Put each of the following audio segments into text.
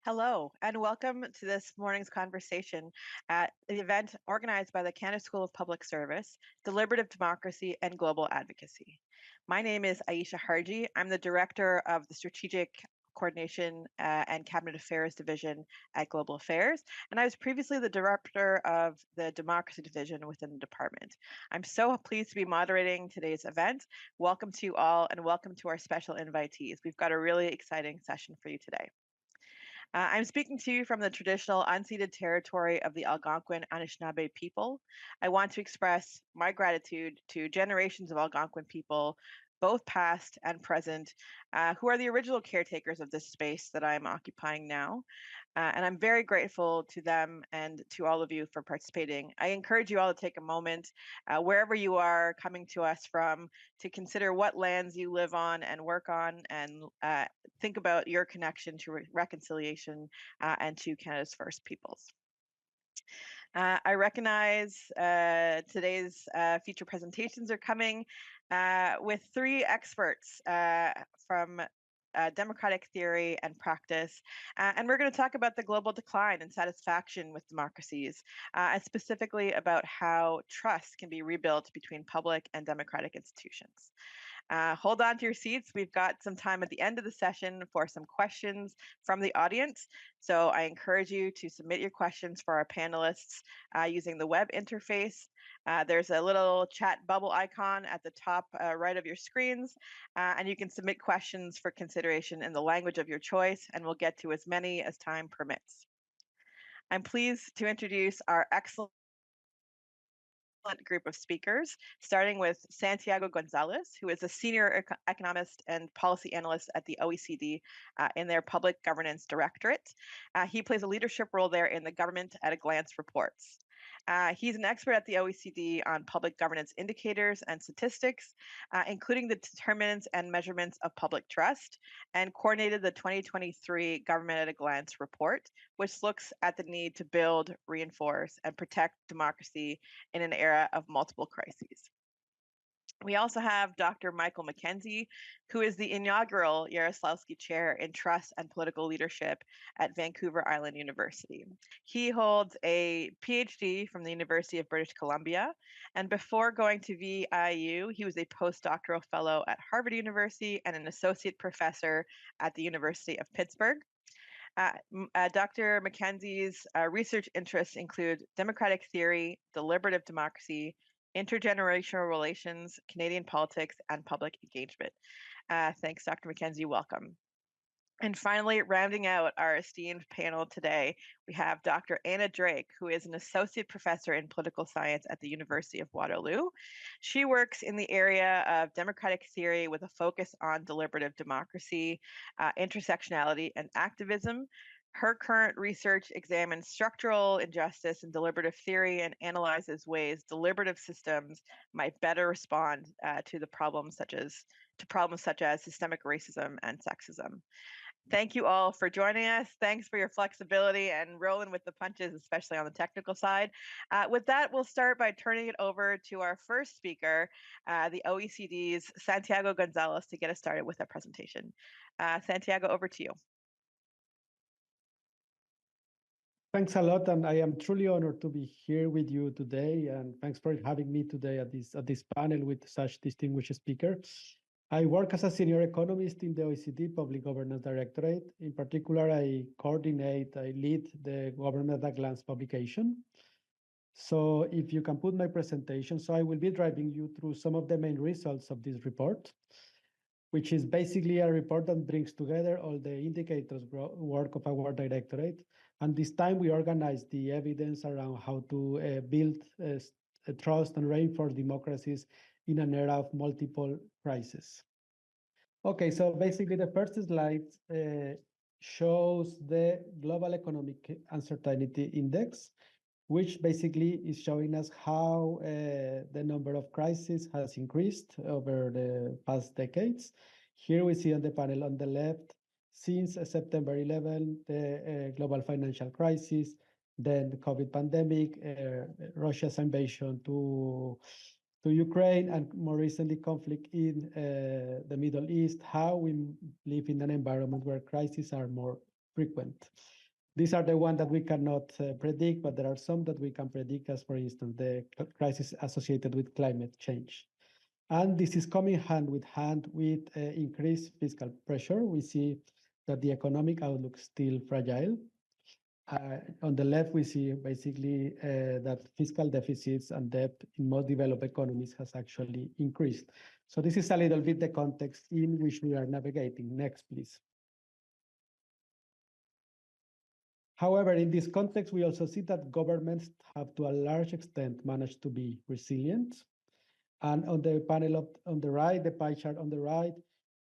Hello, and welcome to this morning's conversation at the event organized by the Canada School of Public Service, Deliberative Democracy, and Global Advocacy. My name is Aisha Harji. I'm the Director of the Strategic Coordination and Cabinet Affairs Division at Global Affairs, and I was previously the Director of the Democracy Division within the department. I'm so pleased to be moderating today's event. Welcome to you all, and welcome to our special invitees. We've got a really exciting session for you today. I'm speaking to you from the traditional unceded territory of the Algonquin Anishinaabe people. I want to express my gratitude to generations of Algonquin people, both past and present, who are the original caretakers of this space that I'm occupying now. And I'm very grateful to them and to all of you for participating. I encourage you all to take a moment, wherever you are coming to us from, to consider what lands you live on and work on, and think about your connection to reconciliation and to Canada's First Peoples. I recognize today's feature presentations are coming with three experts from democratic theory and practice. And we're going to talk about the global decline and satisfaction with democracies, and specifically about how trust can be rebuilt between public and democratic institutions. Hold on to your seats. We've got some time at the end of the session for some questions from the audience. So I encourage you to submit your questions for our panelists using the web interface. There's a little chat bubble icon at the top right of your screens, and you can submit questions for consideration in the language of your choice, and we'll get to as many as time permits. I'm pleased to introduce our excellent group of speakers, starting with Santiago Gonzalez, who is a senior economist and policy analyst at the OECD in their Public Governance Directorate. He plays a leadership role there in the Government at a Glance reports. He's an expert at the OECD on public governance indicators and statistics, including the determinants and measurements of public trust, and coordinated the 2023 Government at a Glance report, which looks at the need to build, reinforce, and protect democracy in an era of multiple crises. We also have Dr. Michael McKenzie, who is the inaugural Yaroslavsky Chair in Trust and Political Leadership at Vancouver Island University. He holds a PhD from the University of British Columbia, and before going to VIU, he was a postdoctoral fellow at Harvard University and an associate professor at the University of Pittsburgh. Dr. McKenzie's research interests include democratic theory, deliberative democracy, intergenerational relations, Canadian politics, and public engagement. Thanks, Dr. McKenzie. Welcome. And finally, rounding out our esteemed panel today, we have Dr. Anna Drake, who is an associate professor in political science at the University of Waterloo. She works in the area of democratic theory with a focus on deliberative democracy, intersectionality, and activism. Her current research examines structural injustice in deliberative theory and analyzes ways deliberative systems might better respond to problems such as systemic racism and sexism. Thank you all for joining us. Thanks for your flexibility and rolling with the punches, especially on the technical side. With that, we'll start by turning it over to our first speaker, the OECD's Santiago Gonzalez, to get us started with our presentation. Santiago, over to you. Thanks a lot, and I am truly honored to be here with you today. And thanks for having me today at this panel with such distinguished speakers. I work as a senior economist in the OECD Public Governance Directorate. In particular, I lead the Government at a Glance publication. So if you can put my presentation, so I will be driving you through some of the main results of this report, which is basically a report that brings together all the indicators work of our directorate. And this time we organize the evidence around how to build trust and reinforce democracies in an era of multiple crises. Okay, so basically the first slide shows the Global Economic Uncertainty Index, which basically is showing us how the number of crises has increased over the past decades. Here we see on the panel on the left, since September 11, the global financial crisis, then the COVID pandemic, Russia's invasion to Ukraine, and more recently conflict in the Middle East, how we live in an environment where crises are more frequent. These are the ones that we cannot predict, but there are some that we can predict, as for instance, the crisis associated with climate change. And this is coming hand with increased fiscal pressure. We see that the economic outlook is still fragile. On the left, we see basically that fiscal deficits and debt in most developed economies has actually increased. So this is a little bit the context in which we are navigating. Next, please. However, in this context, we also see that governments have to a large extent managed to be resilient. And on the panel on the right, the pie chart on the right,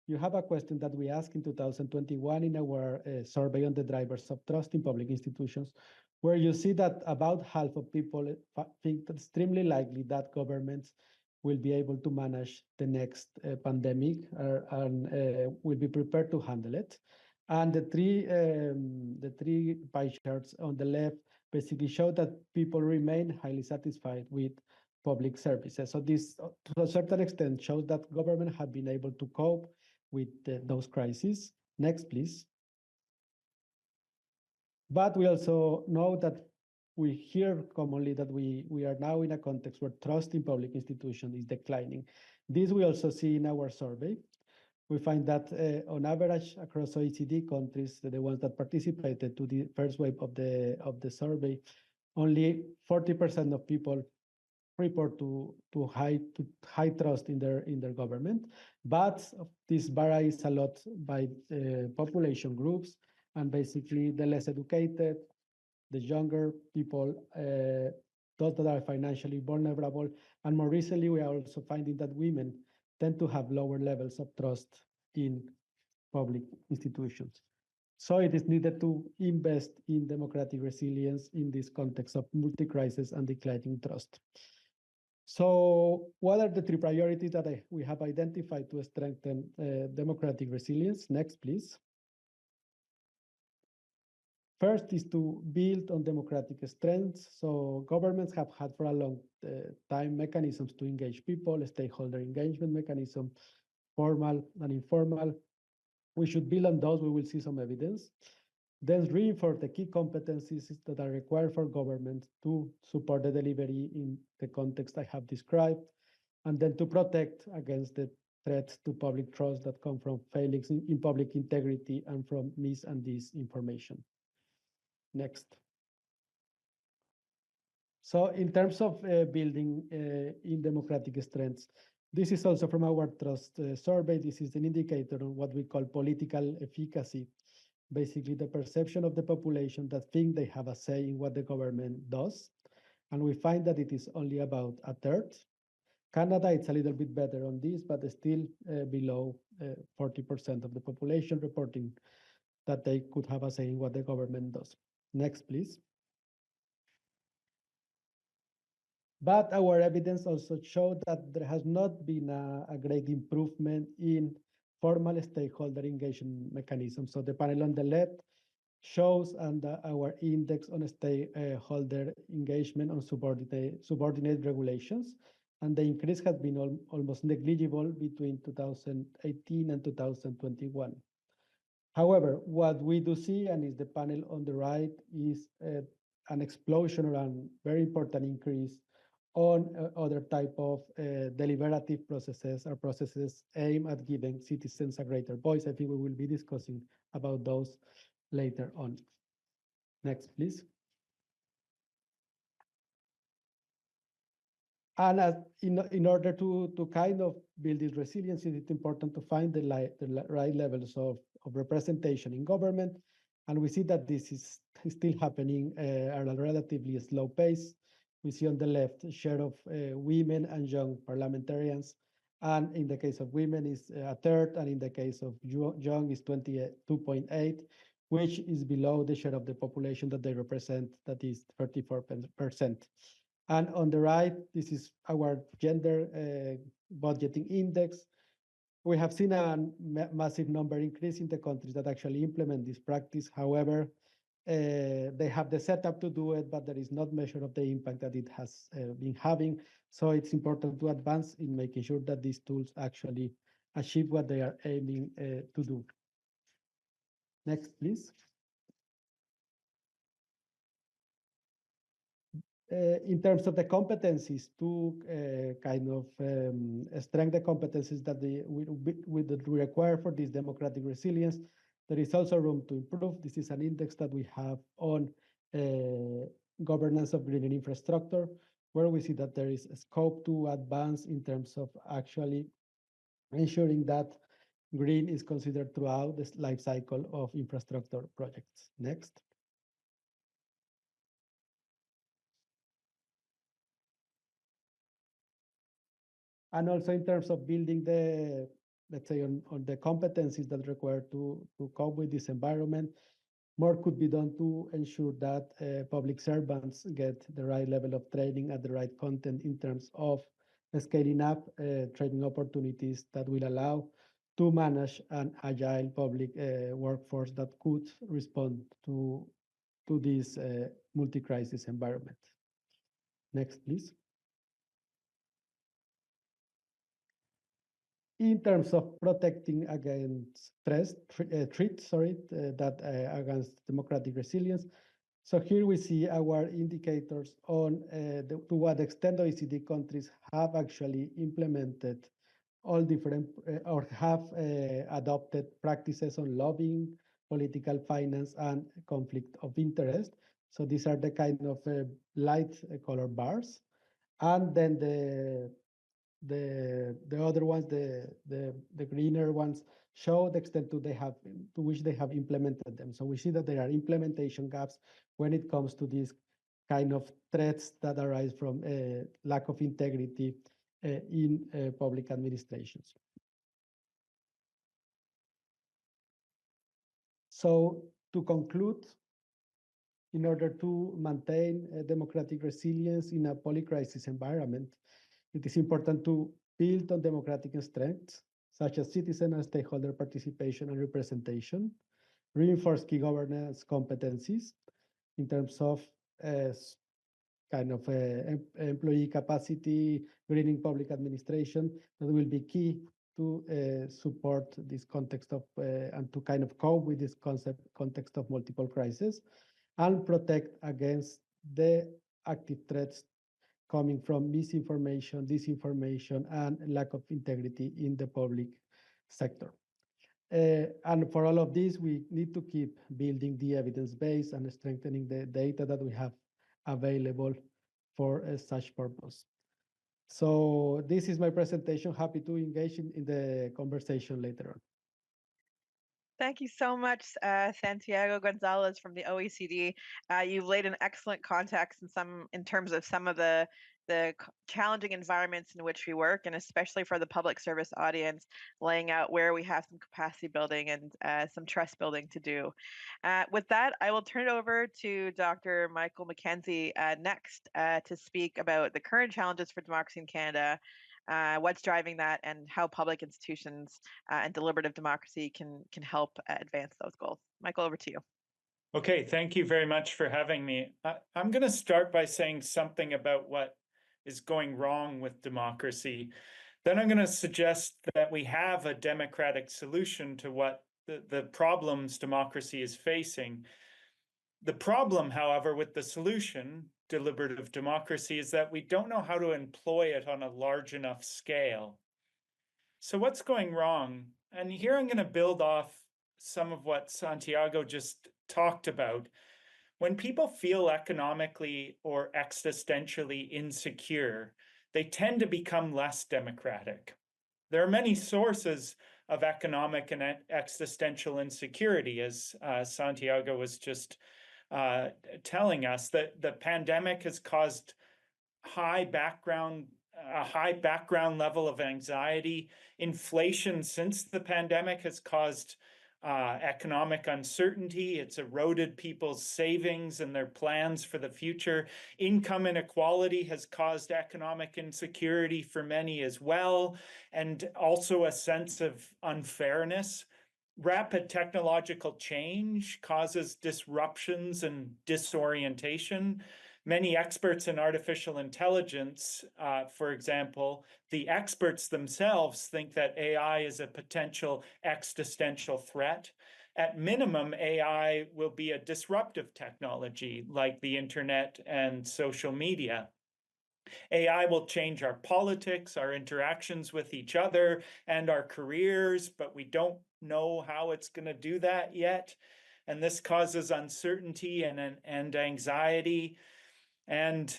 you have a question that we asked in 2021 in our survey on the drivers of trust in public institutions, where you see that about half of people think that extremely likely that governments will be able to manage the next pandemic and will be prepared to handle it. And the three pie charts on the left basically show that people remain highly satisfied with public services. So this, to a certain extent, shows that government have been able to cope with those crises. Next, please. But we also know that we hear commonly that we are now in a context where trust in public institutions is declining. This we also see in our survey. We find that on average across OECD countries, the ones that participated to the first wave of the survey, only 40% of people report to high trust in their government, but this varies a lot by population groups, and basically the less educated, the younger people, those that are financially vulnerable, and more recently we are also finding that women tend to have lower levels of trust in public institutions. So it is needed to invest in democratic resilience in this context of multi-crisis and declining trust. So what are the three priorities that we have identified to strengthen democratic resilience? Next, please. First is to build on democratic strengths. So governments have had for a long time mechanisms to engage people, stakeholder engagement mechanism, formal and informal. We should build on those. We will see some evidence. Then reinforce the key competencies that are required for government to support the delivery in the context I have described, and then to protect against the threats to public trust that come from failings in public integrity and from mis and disinformation. Next. So in terms of building in democratic strengths, this is also from our trust survey. This is an indicator of what we call political efficacy. Basically, the perception of the population that think they have a say in what the government does. And we find that it is only about a third. Canada, it's a little bit better on this, but still below 40% of the population reporting that they could have a say in what the government does. Next, please. But our evidence also showed that there has not been a great improvement in formal stakeholder engagement mechanisms. So the panel on the left shows and our index on stakeholder engagement on subordinate regulations. And the increase has been almost negligible between 2018 and 2021. However, what we do see, and is the panel on the right, is an explosion or a very important increase on other type of deliberative processes or processes aimed at giving citizens a greater voice. I think we will be discussing about those later on. Next, please. And in order to kind of build this resilience, it's important to find the right levels of representation in government. And we see that this is still happening at a relatively slow pace. We see on the left share of women and young parliamentarians. And in the case of women is a third, and in the case of young is 22.8, which is below the share of the population that they represent, that is 34%. And on the right, this is our gender budgeting index. We have seen a massive number increase in the countries that actually implement this practice. However, they have the setup to do it, but there is not measure of the impact that it has been having. So it's important to advance in making sure that these tools actually achieve what they are aiming to do. Next, please. in terms of the competencies to kind of strengthen the competencies that that we require for this democratic resilience, there is also room to improve. This is an index that we have on governance of green infrastructure, where we see that there is a scope to advance in terms of actually ensuring that green is considered throughout the life cycle of infrastructure projects. Next. And also in terms of building the, let's say, on the competencies that are required to cope with this environment, more could be done to ensure that public servants get the right level of training at the right content in terms of scaling up training opportunities that will allow to manage an agile public workforce that could respond to this multi-crisis environment. Next, please. In terms of protecting against threats, against democratic resilience. So here we see our indicators on to what extent OECD countries have actually implemented all different or have adopted practices on lobbying, political finance, and conflict of interest. So these are the kind of light color bars. And then the other ones, the greener ones, show the extent to which they have implemented them. So we see that there are implementation gaps when it comes to these kind of threats that arise from lack of integrity in public administrations. So to conclude, in order to maintain democratic resilience in a polycrisis environment, it is important to build on democratic strengths, such as citizen and stakeholder participation and representation, reinforce key governance competencies in terms of kind of employee capacity, greening public administration, that will be key to support this context of and to kind of cope with this context of multiple crises, and protect against the active threats coming from misinformation, disinformation, and lack of integrity in the public sector. And for all of this, we need to keep building the evidence base and strengthening the data that we have available for such purpose. So this is my presentation. Happy to engage in the conversation later on. Thank you so much, Santiago Gonzalez from the OECD. You've laid an excellent context in terms of some of the challenging environments in which we work, and especially for the public service audience, laying out where we have some capacity building and some trust building to do. With that, I will turn it over to Dr. Michael McKenzie next to speak about the current challenges for democracy in Canada, what's driving that, and how public institutions and deliberative democracy can help advance those goals. Michael, over to you. Okay, thank you very much for having me. I'm going to start by saying something about what is going wrong with democracy. Then I'm going to suggest that we have a democratic solution to what the problems democracy is facing. The problem, however, with the solution, deliberative democracy, is that we don't know how to employ it on a large enough scale. So what's going wrong? And here I'm going to build off some of what Santiago just talked about. When people feel economically or existentially insecure, they tend to become less democratic. There are many sources of economic and existential insecurity, as Santiago was just telling us, that the pandemic has caused a high background level of anxiety. Inflation since the pandemic has caused economic uncertainty. It's eroded people's savings and their plans for the future. Income inequality has caused economic insecurity for many as well, and also a sense of unfairness. Rapid technological change causes disruptions and disorientation. Many experts in artificial intelligence, for example, the experts themselves think that AI is a potential existential threat. At minimum, AI will be a disruptive technology like the internet and social media. AI will change our politics, our interactions with each other, and our careers, but we don't know how it's going to do that yet. And this causes uncertainty and anxiety. And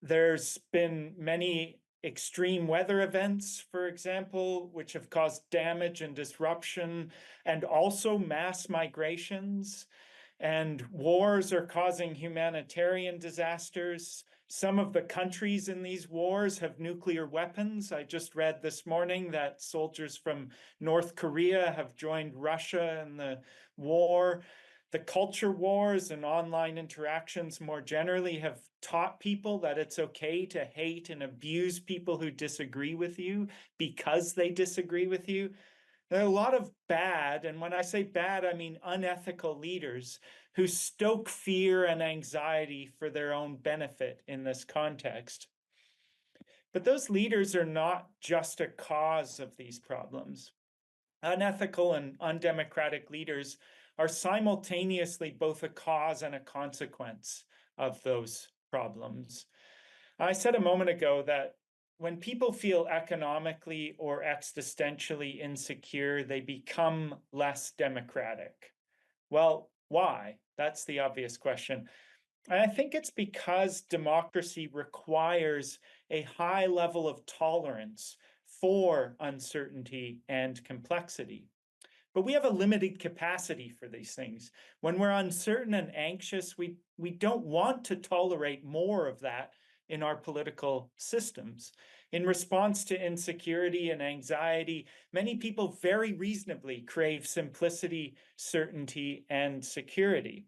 there's been many extreme weather events, for example, which have caused damage and disruption, and also mass migrations. And wars are causing humanitarian disasters. Some of the countries in these wars have nuclear weapons. I just read this morning that soldiers from North Korea have joined Russia in the war. The culture wars and online interactions more generally have taught people that it's okay to hate and abuse people who disagree with you because they disagree with you. There are a lot of bad, and when I say bad, I mean unethical leaders who stoke fear and anxiety for their own benefit in this context. But those leaders are not just a cause of these problems. Unethical and undemocratic leaders are simultaneously both a cause and a consequence of those problems. I said a moment ago that when people feel economically or existentially insecure, they become less democratic. Well, why? That's the obvious question. And I think it's because democracy requires a high level of tolerance for uncertainty and complexity. But we have a limited capacity for these things. When we're uncertain and anxious, we don't want to tolerate more of that in our political systems. In response to insecurity and anxiety, many people very reasonably crave simplicity, certainty, and security.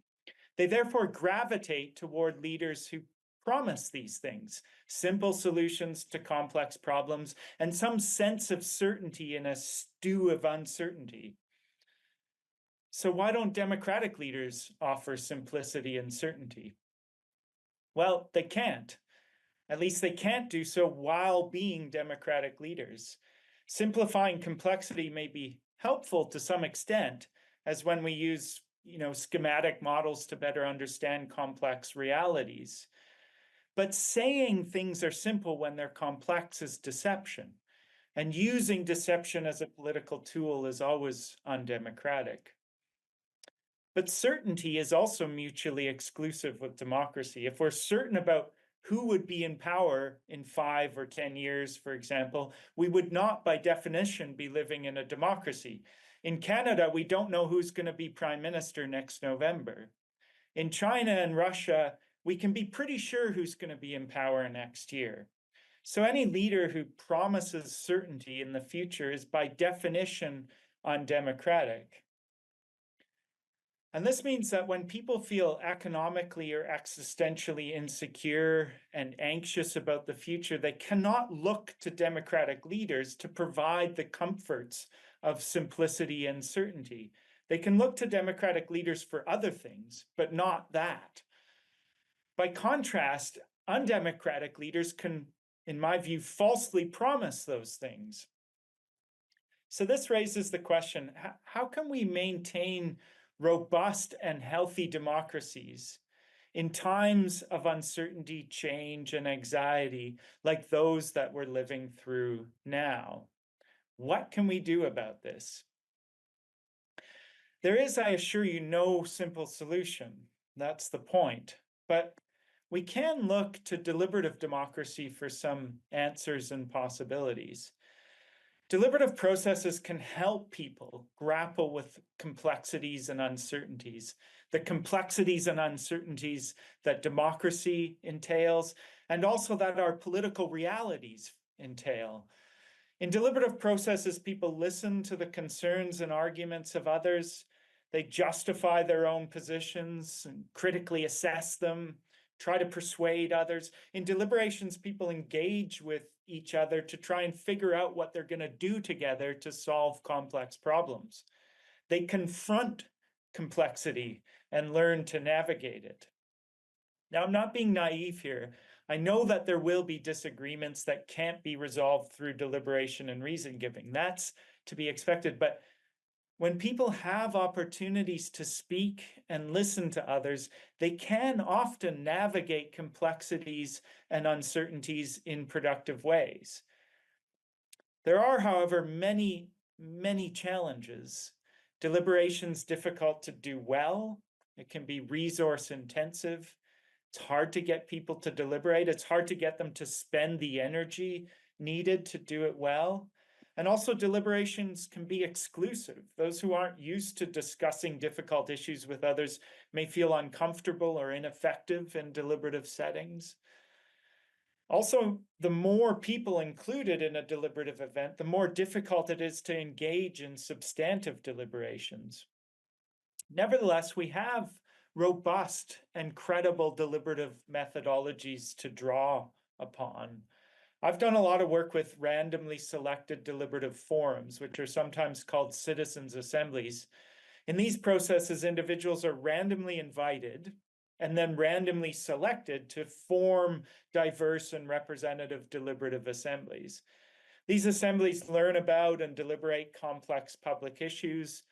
They therefore gravitate toward leaders who promise these things, simple solutions to complex problems, and some sense of certainty in a stew of uncertainty. So why don't democratic leaders offer simplicity and certainty? Well, they can't. At least they can't do so while being democratic leaders. Simplifying complexity may be helpful to some extent, as when we use, schematic models to better understand complex realities. But saying things are simple when they're complex is deception. And using deception as a political tool is always undemocratic. But certainty is also mutually exclusive with democracy. If we're certain about who would be in power in 5 or 10 years, for example, we would not, by definition, be living in a democracy. In Canada, we don't know who's going to be prime minister next November. In China and Russia, we can be pretty sure who's going to be in power next year. So any leader who promises certainty in the future is, by definition, undemocratic. And this means that when people feel economically or existentially insecure and anxious about the future, they cannot look to democratic leaders to provide the comforts of simplicity and certainty. They can look to democratic leaders for other things, but not that. By contrast, undemocratic leaders can, in my view, falsely promise those things. So this raises the question, how can we maintain robust and healthy democracies in times of uncertainty, change, and anxiety like those that we're living through now? What can we do about this? There is, I assure you, no simple solution. That's the point. But we can look to deliberative democracy for some answers and possibilities. Deliberative processes can help people grapple with complexities and uncertainties, the complexities and uncertainties that democracy entails, and also that our political realities entail. In deliberative processes, people listen to the concerns and arguments of others. They justify their own positions and critically assess them, try to persuade others. In deliberations, people engage with each other to try and figure out what they're going to do together to solve complex problems. They confront complexity and learn to navigate it. Now, I'm not being naive here. I know that there will be disagreements that can't be resolved through deliberation and reason giving. That's to be expected. But When people have opportunities to speak and listen to others, they can often navigate complexities and uncertainties in productive ways. There are, however, many challenges. Deliberation's difficult to do well. It can be resource intensive. It's hard to get people to deliberate. It's hard to get them to spend the energy needed to do it well. And also, deliberations can be exclusive. Those who aren't used to discussing difficult issues with others may feel uncomfortable or ineffective in deliberative settings. Also, the more people included in a deliberative event, the more difficult it is to engage in substantive deliberations. Nevertheless, we have robust and credible deliberative methodologies to draw upon. I've done a lot of work with randomly selected deliberative forums, which are sometimes called citizens' assemblies. In these processes, individuals are randomly invited and then randomly selected to form diverse and representative deliberative assemblies. These assemblies learn about and deliberate complex public issues.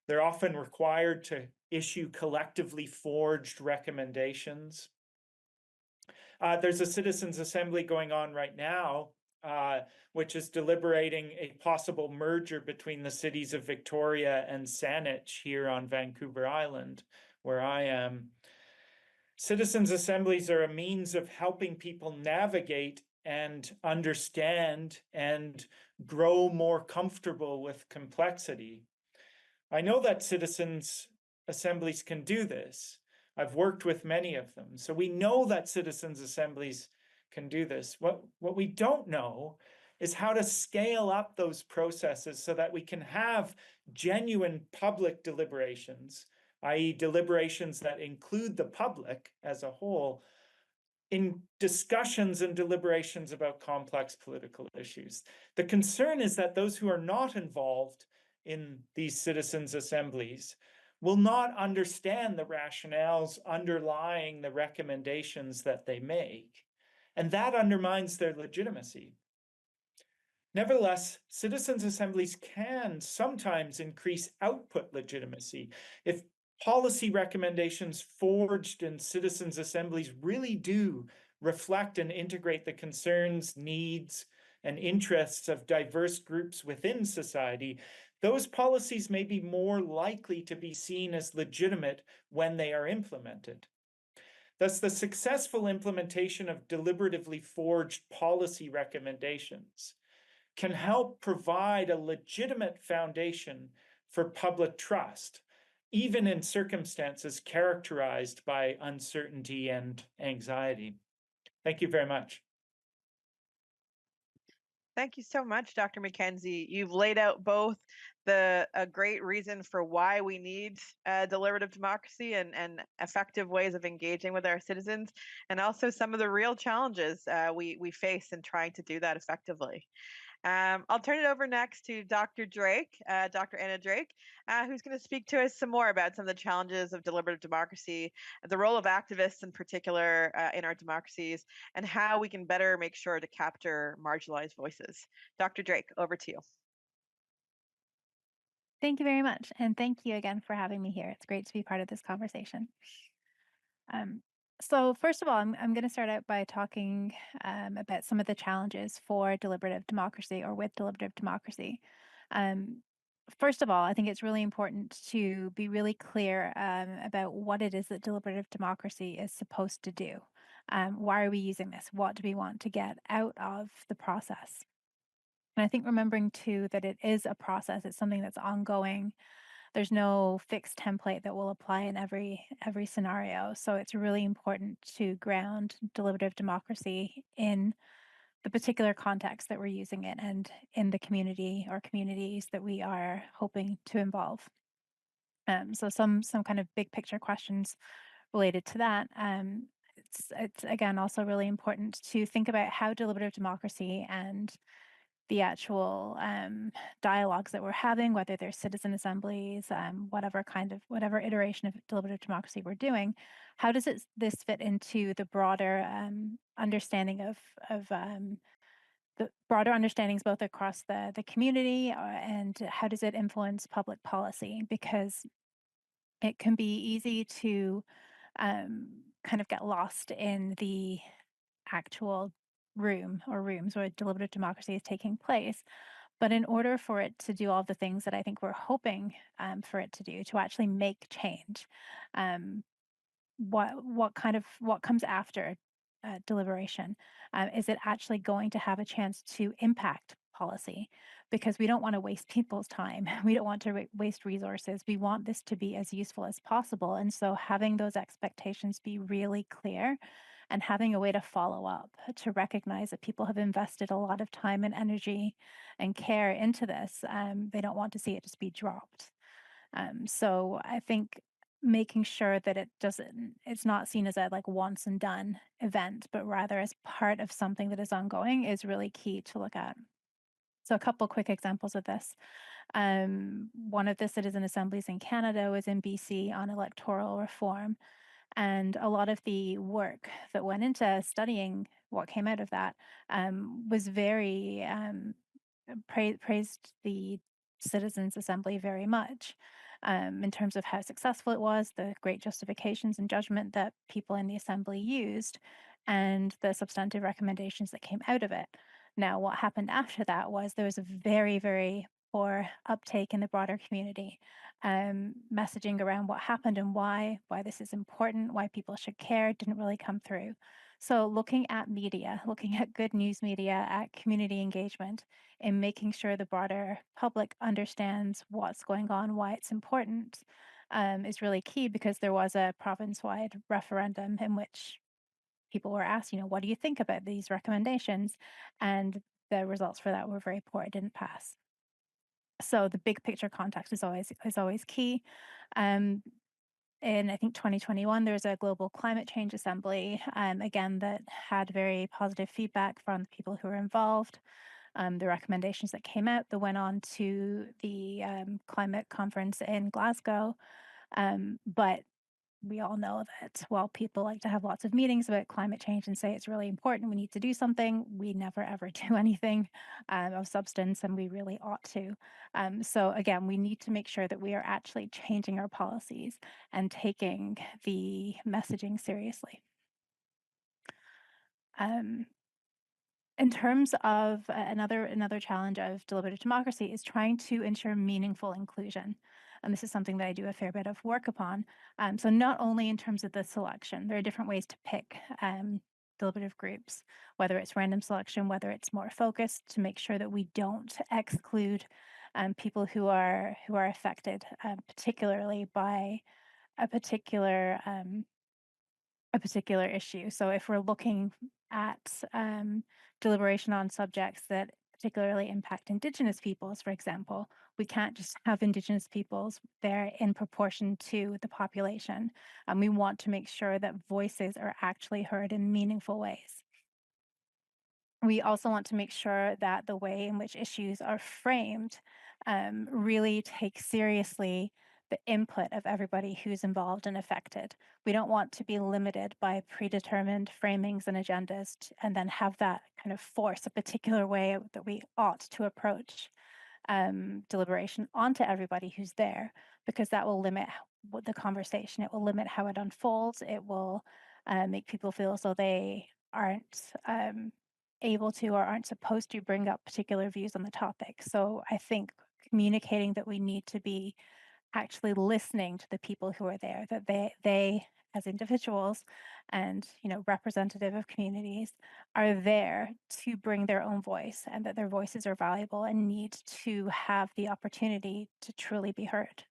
They're often required to issue collectively forged recommendations. There's a citizens' assembly going on right now, which is deliberating a possible merger between the cities of Victoria and Saanich here on Vancouver Island, where I am. Citizens' assemblies are a means of helping people navigate and understand and grow more comfortable with complexity. I know that citizens' assemblies can do this. I've worked with many of them. So we know that citizens' assemblies can do this. What we don't know is how to scale up those processes so that we can have genuine public deliberations, i.e. deliberations that include the public as a whole, in discussions and deliberations about complex political issues. The concern is that those who are not involved in these citizens' assemblies will not understand the rationales underlying the recommendations that they make, and that undermines their legitimacy. Nevertheless, citizens' assemblies can sometimes increase output legitimacy. If policy recommendations forged in citizens' assemblies really do reflect and integrate the concerns, needs, and interests of diverse groups within society, those policies may be more likely to be seen as legitimate when they are implemented. Thus, the successful implementation of deliberatively forged policy recommendations can help provide a legitimate foundation for public trust, even in circumstances characterized by uncertainty and anxiety. Thank you very much. Thank you so much, Dr. McKenzie. You've laid out both a great reason for why we need deliberative democracy and effective ways of engaging with our citizens, and also some of the real challenges we face in trying to do that effectively. I'll turn it over next to Dr. Drake, Dr. Anna Drake, who's going to speak to us some more about some of the challenges of deliberative democracy, the role of activists in particular in our democracies, and how we can better make sure to capture marginalized voices. Dr. Drake, over to you. Thank you very much. And thank you again for having me here. It's great to be part of this conversation. So first of all, I'm going to start out by talking about some of the challenges for deliberative democracy or with deliberative democracy. First of all, I think it's really important to be really clear about what it is that deliberative democracy is supposed to do. Why are we using this? What do we want to get out of the process? And I think remembering too that it is a process, it's something that's ongoing. There's no fixed template that will apply in every scenario. So it's really important to ground deliberative democracy in the particular context that we're using it and in the community or communities that we are hoping to involve. So some kind of big picture questions related to that. It's again also really important to think about how deliberative democracy and the actual dialogues that we're having, whether they're citizen assemblies, whatever iteration of deliberative democracy we're doing, how does this fit into the broader understanding of broader understandings both across the community and how does it influence public policy, because it can be easy to kind of get lost in the actual room or rooms where deliberative democracy is taking place. But in order for it to do all the things that I think we're hoping for it to do, to actually make change, um, what comes after deliberation? Is it actually going to have a chance to impact policy? Because we don't want to waste people's time. We don't want to waste resources. We want this to be as useful as possible. And so having those expectations be really clear and having a way to follow up, to recognize that people have invested a lot of time and energy and care into this. They don't want to see it just be dropped. So I think making sure that it's not seen as a like once and done event, but rather as part of something that is ongoing is really key to look at. So a couple quick examples of this. One of the citizen assemblies in Canada was in BC on electoral reform. And a lot of the work that went into studying what came out of that was very praised the Citizens Assembly very much in terms of how successful it was, the great justifications and judgment that people in the Assembly used, and the substantive recommendations that came out of it. Now, what happened after that was there was a very, very poor uptake in the broader community, messaging around what happened and why this is important, why people should care didn't really come through. So looking at media, looking at good news media, at community engagement, and making sure the broader public understands what's going on, why it's important, is really key, because there was a province-wide referendum in which people were asked, what do you think about these recommendations? And the results for that were very poor. It didn't pass. So the big picture context is always key. In I think 2021, there was a global climate change assembly, again, that had very positive feedback from the people who were involved. The recommendations that came out that went on to the climate conference in Glasgow. But we all know that while people like to have lots of meetings about climate change and say it's really important, we need to do something, we never ever do anything of substance, and we really ought to. So again, we need to make sure that we are actually changing our policies and taking the messaging seriously. In terms of another challenge of deliberative democracy is trying to ensure meaningful inclusion. And this is something that I do a fair bit of work upon. So not only in terms of the selection, there are different ways to pick deliberative groups, whether it's random selection, whether it's more focused, to make sure that we don't exclude people who are affected, particularly by a particular issue. So if we're looking at deliberation on subjects that particularly impact Indigenous peoples, for example, we can't just have Indigenous peoples there in proportion to the population. We want to make sure that voices are actually heard in meaningful ways. We also want to make sure that the way in which issues are framed really takes seriously the input of everybody who's involved and affected. We don't want to be limited by predetermined framings and agendas and then have that kind of force a particular way that we ought to approach deliberation onto everybody who's there, because that will limit the conversation. It will limit how it unfolds. It will make people feel as though they aren't able to or aren't supposed to bring up particular views on the topic. So I think communicating that we need to be actually listening to the people who are there, that they as individuals and representative of communities are there to bring their own voice, and that their voices are valuable and need to have the opportunity to truly be heard.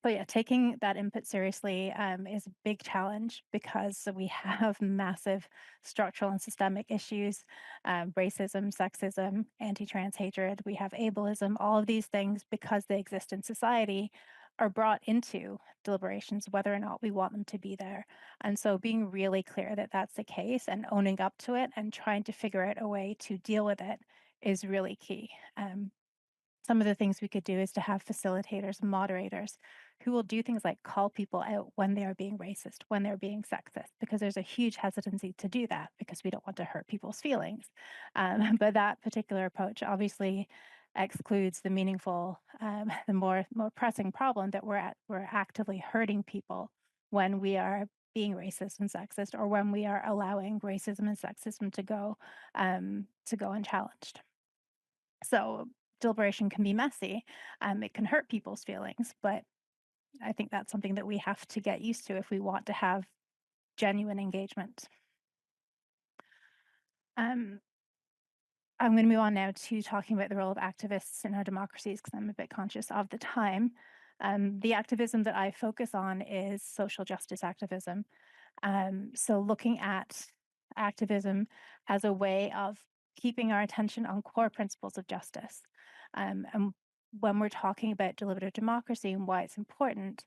So yeah, taking that input seriously is a big challenge, because we have massive structural and systemic issues, racism, sexism, anti-trans hatred. We have ableism. All of these things, because they exist in society, are brought into deliberations, whether or not we want them to be there. And so being really clear that that's the case and owning up to it and trying to figure out a way to deal with it is really key. some of the things we could do is to have facilitators and moderators who will do things like call people out when they are being racist, when they're being sexist, because there's a huge hesitancy to do that because we don't want to hurt people's feelings. But that particular approach obviously excludes the meaningful, the more pressing problem that we're actively hurting people when we are being racist and sexist, or when we are allowing racism and sexism to go unchallenged. So deliberation can be messy. It can hurt people's feelings, but I think that's something that we have to get used to if we want to have genuine engagement. I'm going to move on now to talking about the role of activists in our democracies, because I'm a bit conscious of the time. The activism that I focus on is social justice activism. So looking at activism as a way of keeping our attention on core principles of justice. And when we're talking about deliberative democracy and why it's important,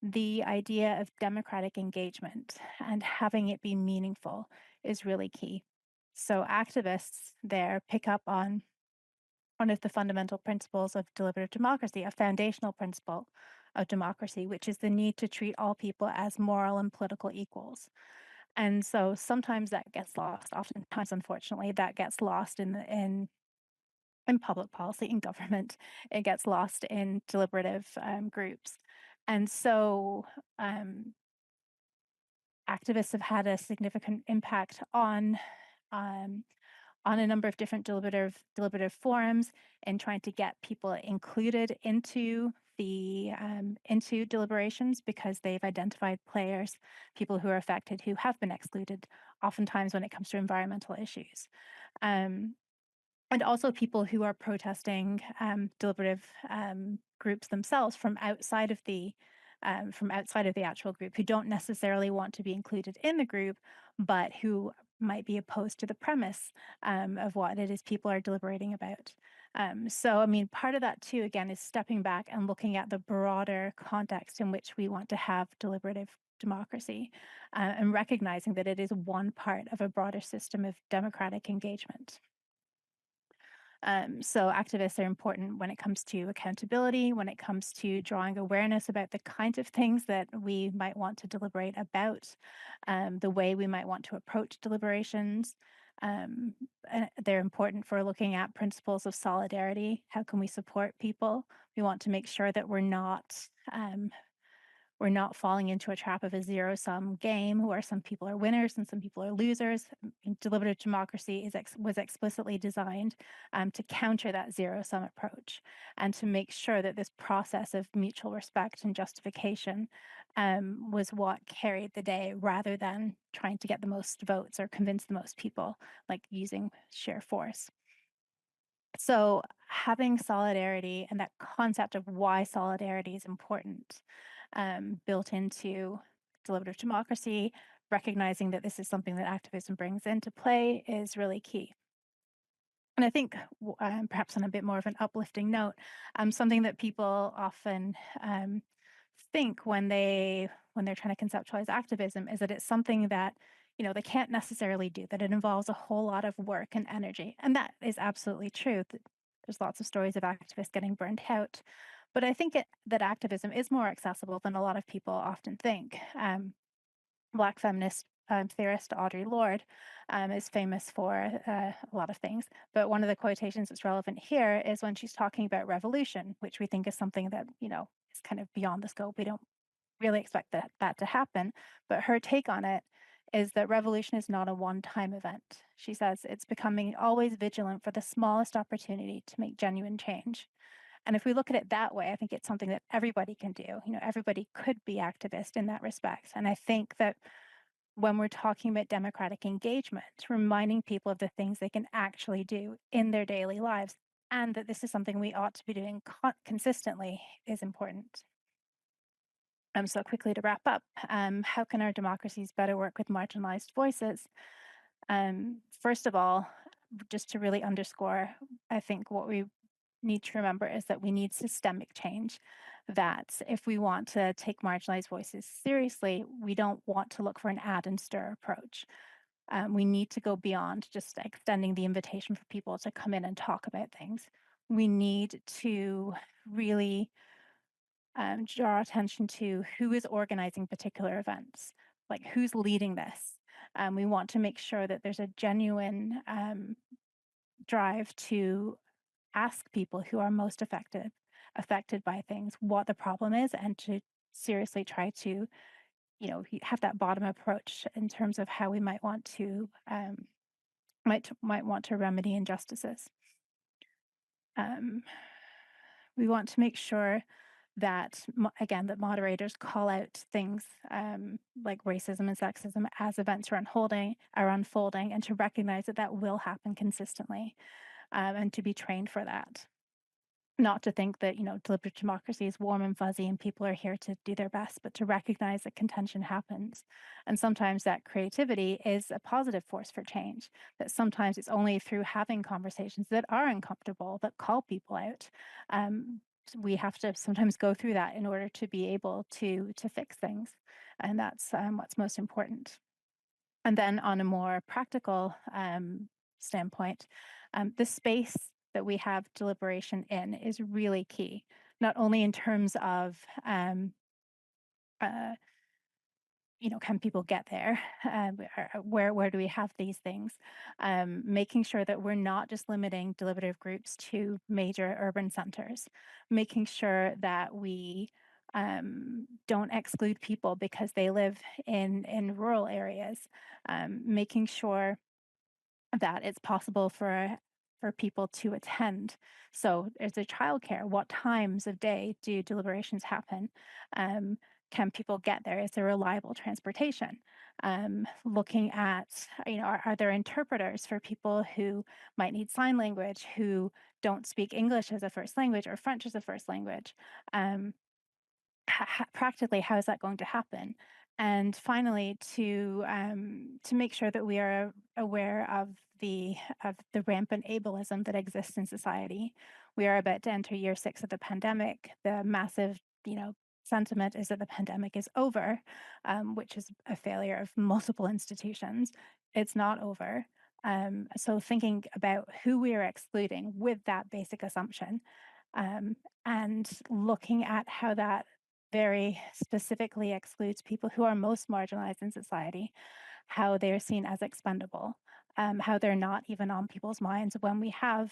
the idea of democratic engagement and having it be meaningful is really key. So activists there pick up on one of the fundamental principles of deliberative democracy, a foundational principle of democracy, which is the need to treat all people as moral and political equals. And so sometimes that gets lost. Oftentimes, unfortunately, that gets lost in public policy, in government. It gets lost in deliberative groups. And so activists have had a significant impact on a number of different deliberative forums in trying to get people included into into deliberations, because they've identified players, people who are affected, who have been excluded, oftentimes when it comes to environmental issues. And also people who are protesting deliberative groups themselves from outside of the actual group, who don't necessarily want to be included in the group, but who might be opposed to the premise of what it is people are deliberating about. So, I mean, part of that too, again, is stepping back and looking at the broader context in which we want to have deliberative democracy, and recognizing that it is one part of a broader system of democratic engagement. So activists are important when it comes to accountability, when it comes to drawing awareness about the kinds of things that we might want to deliberate about, the way we might want to approach deliberations. They're important for looking at principles of solidarity. How can we support people? We want to make sure that we're not falling into a trap of a zero-sum game where some people are winners and some people are losers. Deliberative democracy was explicitly designed to counter that zero-sum approach, and to make sure that this process of mutual respect and justification was what carried the day, rather than trying to get the most votes or convince the most people, like using sheer force. So having solidarity and that concept of why solidarity is important built into deliberative democracy, recognizing that this is something that activism brings into play, is really key. And I think perhaps on a bit more of an uplifting note, something that people often think when they're trying to conceptualize activism is that it's something that they can't necessarily do, that it involves a whole lot of work and energy. And that is absolutely true. There's lots of stories of activists getting burnt out. But I think that activism is more accessible than a lot of people often think. Black feminist theorist Audre Lorde is famous for a lot of things. But one of the quotations that's relevant here is when she's talking about revolution, which we think is something that, is kind of beyond the scope. We don't really expect that to happen. But her take on it is that revolution is not a one-time event. She says it's becoming always vigilant for the smallest opportunity to make genuine change. And if we look at it that way, I think it's something that everybody can do. Everybody could be activist in that respect. And I think that when we're talking about democratic engagement, reminding people of the things they can actually do in their daily lives, and that this is something we ought to be doing consistently, is important. So quickly to wrap up, how can our democracies better work with marginalized voices? First of all, just to really underscore, I think what we need to remember is that we need systemic change. That if we want to take marginalized voices seriously, we don't want to look for an add and stir approach. We need to go beyond just extending the invitation for people to come in and talk about things. we need to really draw attention to who is organizing particular events, like who's leading this. We want to make sure that there's a genuine drive to ask people who are most affected by things what the problem is, and to seriously try to, have that bottom approach in terms of how we might want to remedy injustices. We want to make sure that, again, that moderators call out things like racism and sexism as events are unfolding, and to recognize that that will happen consistently, and to be trained for that. Not to think that, deliberative democracy is warm and fuzzy and people are here to do their best, but to recognize that contention happens. And sometimes that creativity is a positive force for change, that sometimes it's only through having conversations that are uncomfortable that call people out. So we have to sometimes go through that in order to be able to fix things. And that's what's most important. And then on a more practical standpoint, the space that we have deliberation in is really key, not only in terms of, can people get there? Where do we have these things? Making sure that we're not just limiting deliberative groups to major urban centers, making sure that we don't exclude people because they live in rural areas, making sure that it's possible for people to attend. So is there childcare? What times of day do deliberations happen? Can people get there? Is there reliable transportation? Looking at, are there interpreters for people who might need sign language, who don't speak English as a first language or French as a first language? Practically, how is that going to happen? And finally, to make sure that we are aware of the rampant ableism that exists in society. We are about to enter year 6 of the pandemic. The massive, sentiment is that the pandemic is over, which is a failure of multiple institutions. It's not over. So thinking about who we are excluding with that basic assumption, and looking at how that very specifically excludes people who are most marginalized in society, how they're seen as expendable, how they're not even on people's minds when we have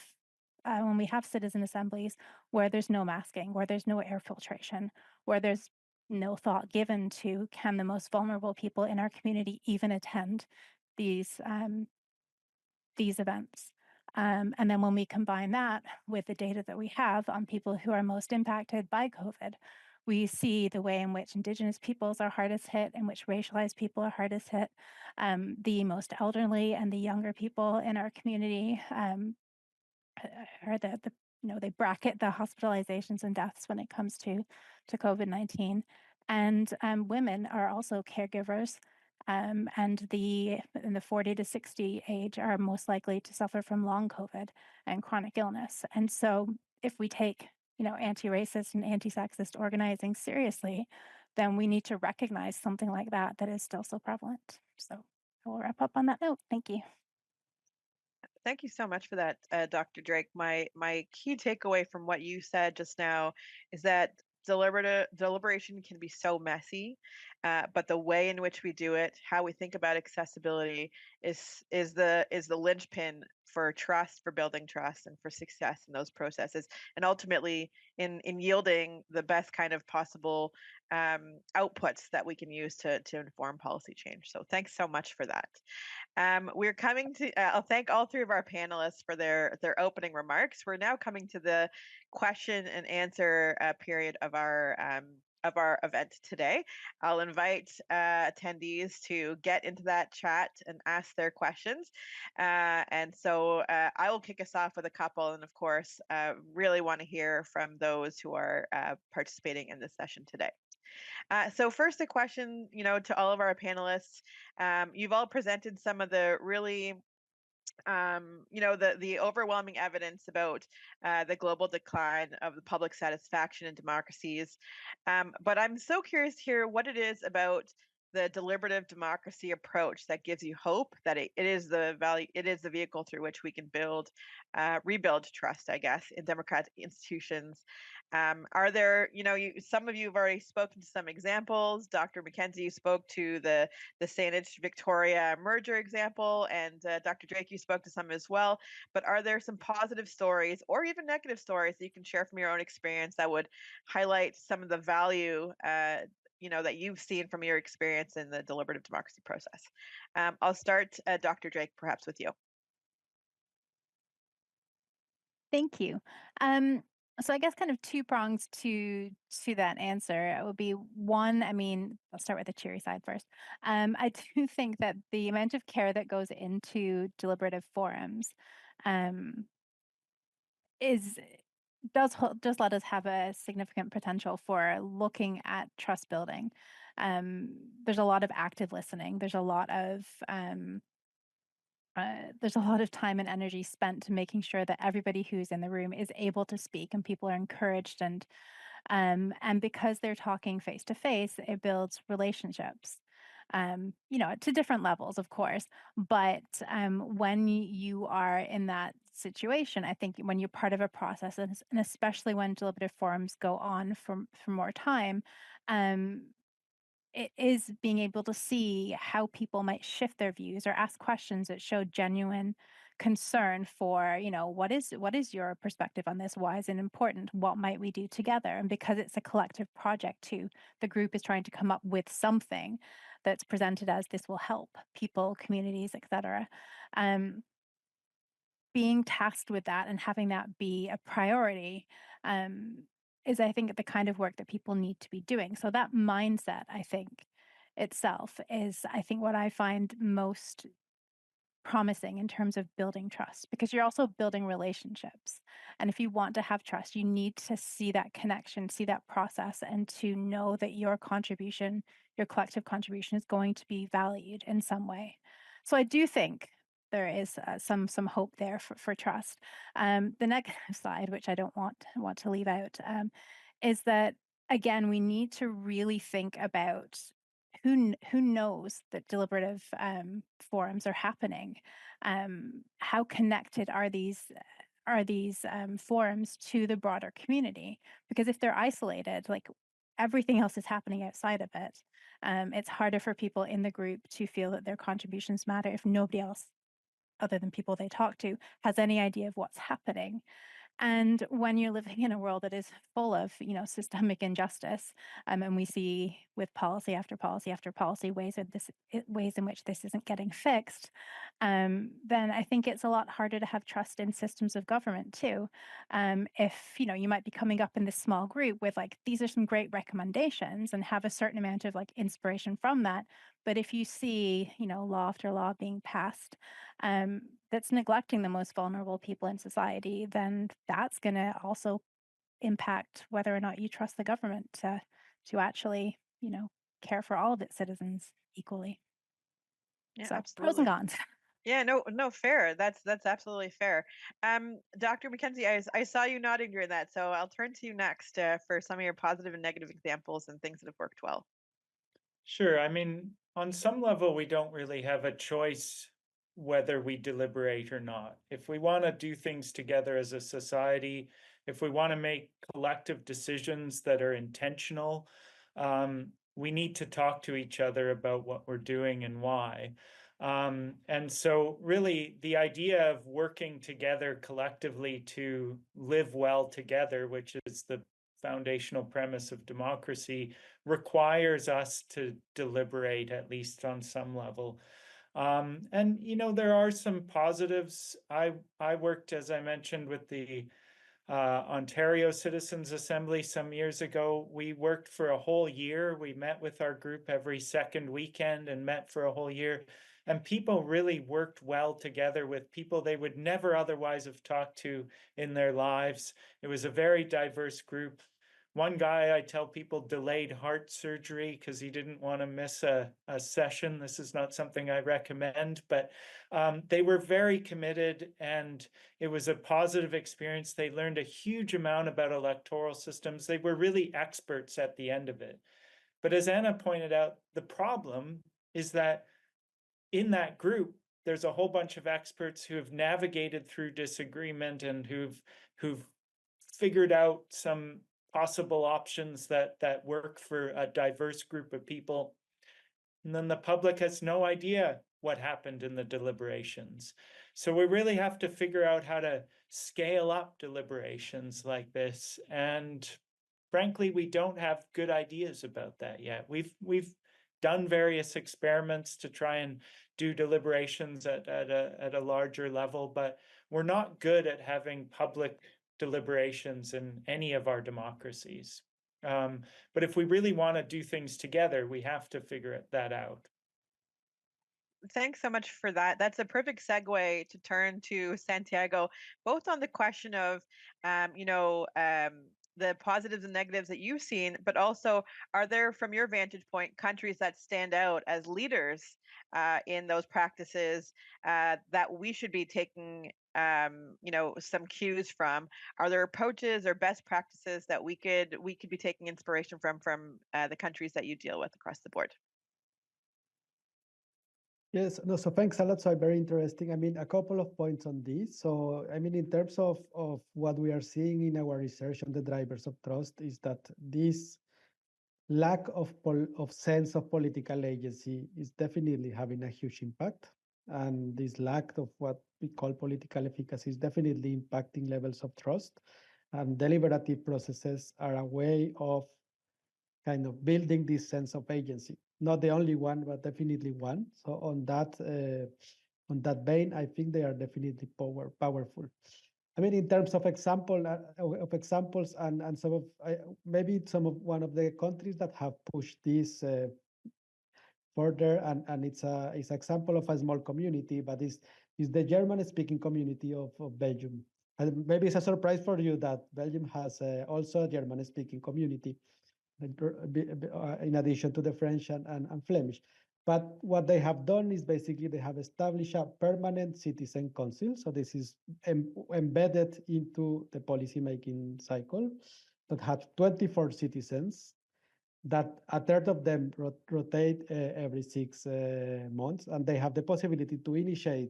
citizen assemblies where there's no masking, where there's no air filtration, where there's no thought given to, can the most vulnerable people in our community even attend these events? And then when we combine that with the data that we have on people who are most impacted by COVID, we see the way in which Indigenous peoples are hardest hit, in which racialized people are hardest hit, the most elderly and the younger people in our community are they bracket the hospitalizations and deaths when it comes to COVID-19. And women are also caregivers, and in the 40 to 60 age are most likely to suffer from long COVID and chronic illness. And so if we take, anti-racist and anti-sexist organizing seriously, then we need to recognize something like that is still so prevalent. So I will wrap up on that note. Thank you. Thank you so much for that, Dr. Drake. My key takeaway from what you said just now is that deliberation can be so messy, but the way in which we do it, how we think about accessibility, is the linchpin for trust, for building trust, and for success in those processes, and ultimately in yielding the best kind of possible outputs that we can use to inform policy change. So thanks so much for that. We're coming to, I'll thank all 3 of our panelists for their opening remarks. We're now coming to the question and answer period of our event today. I'll invite attendees to get into that chat and ask their questions. And so I will kick us off with a couple, and of course, really want to hear from those who are participating in this session today. So first, a question, to all of our panelists. You've all presented some of the really, the overwhelming evidence about the global decline of the public satisfaction in democracies. But I'm so curious to hear what it is about the deliberative democracy approach that gives you hope that it is the value, it is the vehicle through which we can rebuild trust, I guess, in democratic institutions. Are there, some of you have already spoken to some examples. Dr. McKenzie, you spoke to the Saanich Victoria merger example, and Dr. Drake, you spoke to some as well. But are there some positive stories or even negative stories that you can share from your own experience that would highlight some of the value that you've seen from your experience in the deliberative democracy process? I'll start, Dr. Drake, perhaps with you. Thank you. So I guess kind of two prongs to that answer. It would be one, I mean, I'll start with the cheery side first. I do think that the amount of care that goes into deliberative forums does let us have a significant potential for looking at trust building. There's a lot of active listening. There's a lot of time and energy spent to making sure that everybody who's in the room is able to speak and people are encouraged, and because they're talking face to face, it builds relationships. To different levels, of course, but when you are in that situation, I think when you're part of a process, and especially when deliberative forums go on for more time, it is being able to see how people might shift their views or ask questions that show genuine concern for, what is your perspective on this? Why is it important? What might we do together? And because it's a collective project too, the group is trying to come up with something that's presented as this will help people, communities, etc. Being tasked with that and having that be a priority is, I think, the kind of work that people need to be doing. So that mindset, I think, itself is, I think, what I find most promising in terms of building trust, because you're also building relationships. And if you want to have trust, you need to see that connection, see that process, and to know that your contribution, your collective contribution, is going to be valued in some way. So I do think there is some hope there for trust. The negative side, which I don't want to leave out, is that, again, we need to really think about who knows that deliberative forums are happening. How connected are these forums to the broader community? Because if they're isolated, like everything else is happening outside of it, it's harder for people in the group to feel that their contributions matter if nobody else, other than people they talk to, has any idea of what's happening. And when you're living in a world that is full of, systemic injustice, and we see with policy after policy after policy ways in which this isn't getting fixed, then I think it's a lot harder to have trust in systems of government too. If you might be coming up in this small group with like, these are some great recommendations, and have a certain amount of like inspiration from that, but if you see law after law being passed that's neglecting the most vulnerable people in society, then that's going to also impact whether or not you trust the government to actually, care for all of its citizens equally. Yeah, so absolutely. Pros and cons. Yeah, no, fair. That's absolutely fair. Dr. McKenzie, I saw you nodding during that, so I'll turn to you next for some of your positive and negative examples and things that have worked well. Sure. I mean, on some level, we don't really have a choice whether we deliberate or not. If we want to do things together as a society, if we want to make collective decisions that are intentional, we need to talk to each other about what we're doing and why. And so really the idea of working together collectively to live well together, which is the foundational premise of democracy, requires us to deliberate, at least on some level. And there are some positives. I worked, as I mentioned, with the Ontario Citizens Assembly some years ago. We worked for a whole year. We met with our group every second weekend and met for a whole year. And people really worked well together with people they would never otherwise have talked to in their lives. It was a very diverse group. One guy, I tell people, delayed heart surgery because he didn't want to miss a session. This is not something I recommend, but they were very committed, and it was a positive experience. They learned a huge amount about electoral systems. They were really experts at the end of it. But as Anna pointed out, the problem is that in that group, there's a whole bunch of experts who have navigated through disagreement and who've figured out some possible options that work for a diverse group of people. And then the public has no idea what happened in the deliberations. So we really have to figure out how to scale up deliberations like this. And frankly, we don't have good ideas about that yet. We've done various experiments to try and do deliberations at a larger level, but we're not good at having public deliberations in any of our democracies. But if we really want to do things together, we have to figure that out. Thanks so much for that. That's a perfect segue to turn to Santiago, both on the question of, the positives and negatives that you've seen, but also, are there, from your vantage point, countries that stand out as leaders in those practices that we should be taking, some cues from? Are there approaches or best practices that we could be taking inspiration from the countries that you deal with across the board? Yes, no, so thanks a lot. So very interesting. I mean, a couple of points on this. So, I mean, in terms of what we are seeing in our research on the drivers of trust is that this lack of sense of political agency is definitely having a huge impact. And this lack of what we call political efficacy is definitely impacting levels of trust. And deliberative processes are a way of kind of building this sense of agency. Not the only one, but definitely one. So on that vein, I think they are definitely powerful. I mean, in terms of examples and some of maybe one of the countries that have pushed this further, and it's an example of a small community, but is the German-speaking community of Belgium. And maybe it's a surprise for you that Belgium has also a German-speaking community in addition to the French and Flemish. But what they have done is basically they have established a permanent citizen council. So this is embedded into the policymaking cycle that have 24 citizens that a third of them rotate every 6 months. And they have the possibility to initiate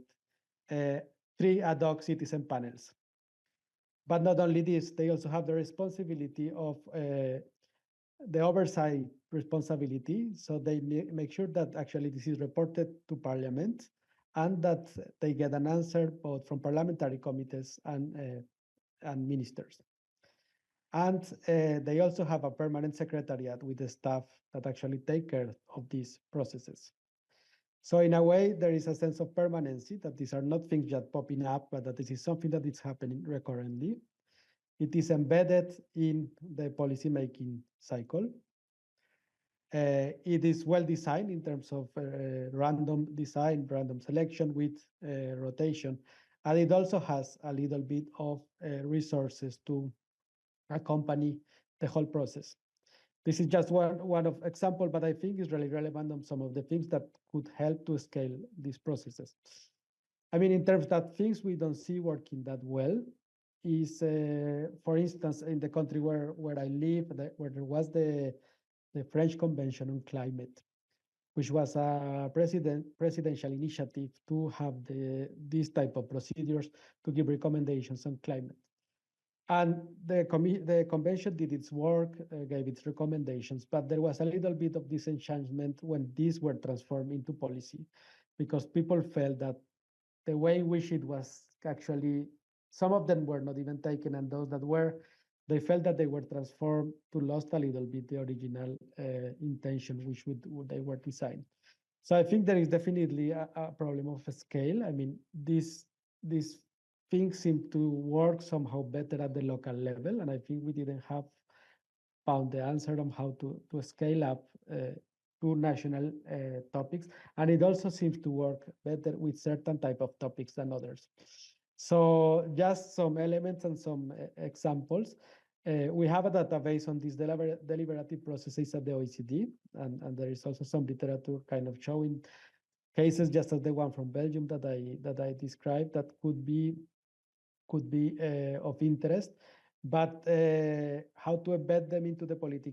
3 ad hoc citizen panels. But not only this, they also have the responsibility of the oversight responsibility. So they make sure that actually this is reported to Parliament and that they get an answer both from parliamentary committees and ministers. And they also have a permanent secretariat with the staff that actually take care of these processes. So in a way, there is a sense of permanency, that these are not things just popping up, but that this is something that is happening recurrently. It is embedded in the policymaking cycle. It is well designed in terms of random design, random selection with rotation. And it also has a little bit of resources to accompany the whole process. This is just one of example, but I think is really relevant on some of the things that could help to scale these processes. I mean, in terms that things we don't see working that well is, for instance, in the country where I live, where there was the French Convention on Climate, which was a presidential initiative to have these type of procedures to give recommendations on climate. And the convention did its work, gave its recommendations, but there was a little bit of disenchantment when these were transformed into policy, because people felt that the way in which it was actually, some of them were not even taken, and those that were, they felt that they were transformed to lost a little bit the original intention which they were designed. So I think there is definitely a problem of a scale. I mean, these things seem to work somehow better at the local level, and I think we didn't have found the answer on how to scale up to national topics. And it also seems to work better with certain type of topics than others. So just some elements and some examples. We have a database on these deliberative processes at the OECD, and there is also some literature kind of showing cases just as the one from Belgium that I described that could be of interest. but how to embed them into the political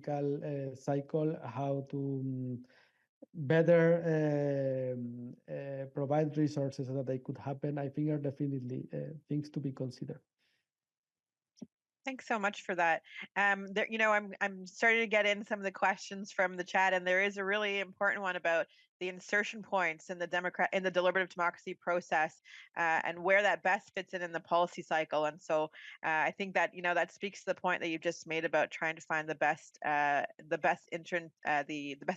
cycle, how to better provide resources so that they could happen, I think are definitely things to be considered. Thanks so much for that. There, I'm starting to get in some of the questions from the chat, and there is a really important one about the insertion points in the deliberative democracy process, and where that best fits in the policy cycle. And so, I think that that speaks to the point that you just made about trying to find the best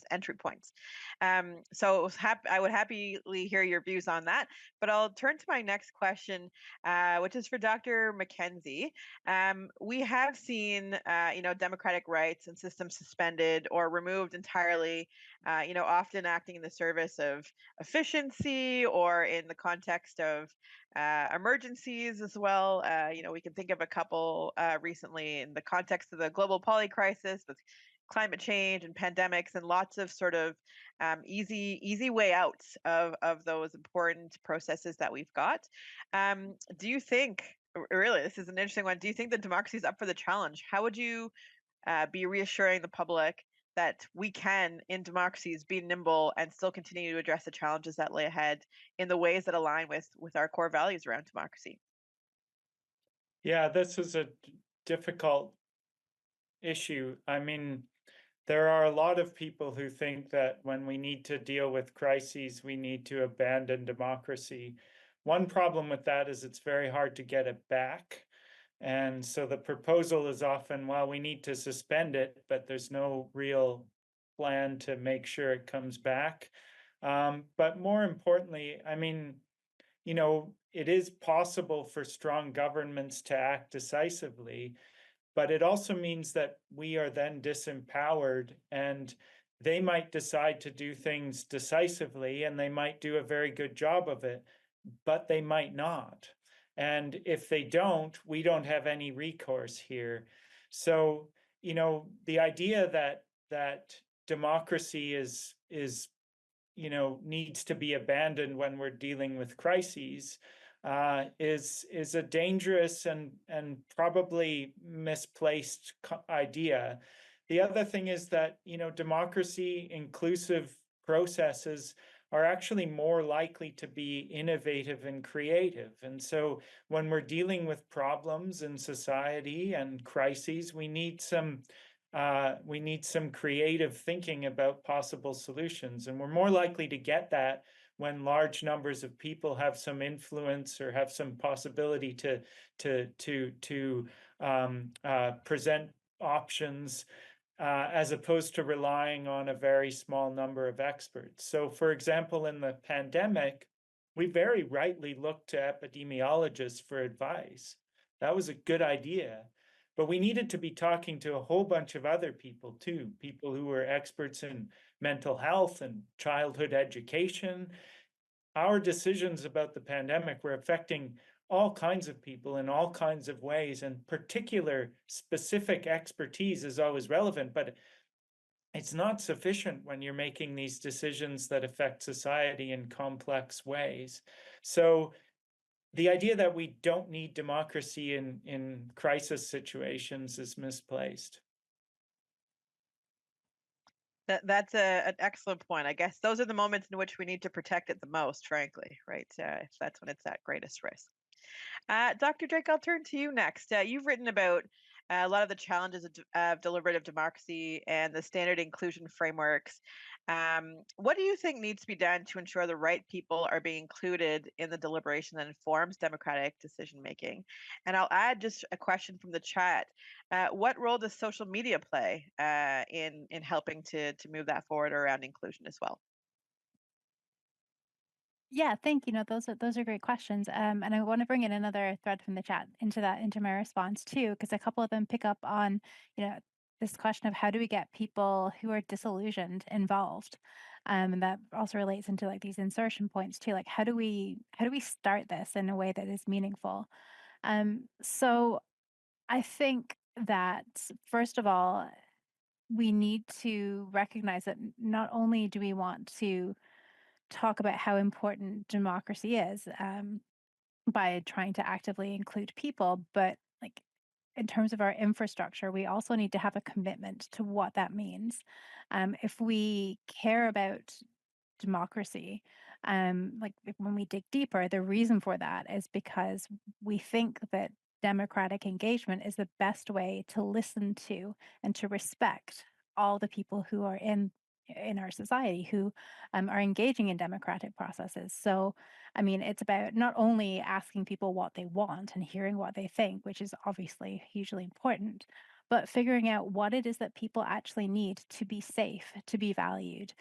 entry points. So I would happily hear your views on that. But I'll turn to my next question, which is for Dr. McKenzie. We have seen, democratic rights and systems suspended or removed entirely, often acting in the service of efficiency or in the context of emergencies as well. We can think of a couple recently in the context of the global poly crisis with climate change and pandemics, and lots of sort of easy way outs of those important processes that we've got. Do you think, really, this is an interesting one, do you think that democracy is up for the challenge? How would you be reassuring the public that we can, in democracies, be nimble and still continue to address the challenges that lay ahead in the ways that align with our core values around democracy? Yeah, this is a difficult issue. I mean, there are a lot of people who think that when we need to deal with crises, we need to abandon democracy. One problem with that is it's very hard to get it back. And so the proposal is often, well, we need to suspend it, but there's no real plan to make sure it comes back. But more importantly, I mean, it is possible for strong governments to act decisively, but it also means that we are then disempowered, and they might decide to do things decisively and they might do a very good job of it, but they might not. And if they don't, we don't have any recourse here. So, the idea that democracy is needs to be abandoned when we're dealing with crises is a dangerous and probably misplaced idea. The other thing is that democracy inclusive processes are actually more likely to be innovative and creative. And so when we're dealing with problems in society and crises, we need some creative thinking about possible solutions. And we're more likely to get that when large numbers of people have some influence or have some possibility to present options, as opposed to relying on a very small number of experts. So, for example, in the pandemic, we very rightly looked to epidemiologists for advice. That was a good idea. But we needed to be talking to a whole bunch of other people too, people who were experts in mental health and childhood education. Our decisions about the pandemic were affecting all kinds of people in all kinds of ways, and particular specific expertise is always relevant, but it's not sufficient when you're making these decisions that affect society in complex ways. So the idea that we don't need democracy in crisis situations is misplaced. That's an excellent point. I guess those are the moments in which we need to protect it the most, frankly, right? If that's when it's at greatest risk. Dr. Drake, I'll turn to you next. You've written about a lot of the challenges of deliberative democracy and the standard inclusion frameworks. What do you think needs to be done to ensure the right people are being included in the deliberation that informs democratic decision making? And I'll add just a question from the chat. What role does social media play in helping to move that forward around inclusion as well? Yeah, thank you. No, those are great questions. And I want to bring in another thread from the chat into my response too, because a couple of them pick up on, you know, this question of how do we get people who are disillusioned involved, and that also relates into like these insertion points too. Like how do we start this in a way that is meaningful? So I think that first of all, we need to recognize that not only do we want to talk about how important democracy is by trying to actively include people, but like in terms of our infrastructure, we also need to have a commitment to what that means. If we care about democracy, like when we dig deeper, the reason for that is because we think that democratic engagement is the best way to listen to and to respect all the people who are in our society who are engaging in democratic processes. So, I mean, it's about not only asking people what they want and hearing what they think, which is obviously hugely important, but figuring out what it is that people actually need to be safe, to be valued,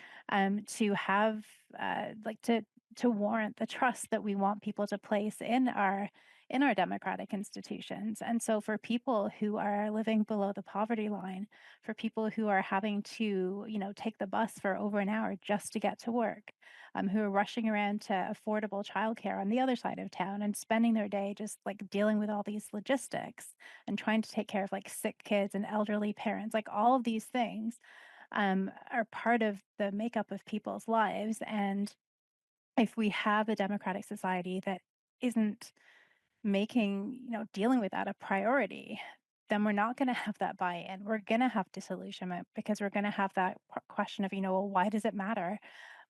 to have like to warrant the trust that we want people to place in our democratic institutions. And so for people who are living below the poverty line, for people who are having to, take the bus for over an hour just to get to work, who are rushing around to affordable childcare on the other side of town and spending their day just like dealing with all these logistics and trying to take care of like sick kids and elderly parents, like all of these things are part of the makeup of people's lives. And if we have a democratic society that isn't making, dealing with that a priority, then we're not going to have that buy-in. We're going to have disillusionment because we're going to have that question of, well, why does it matter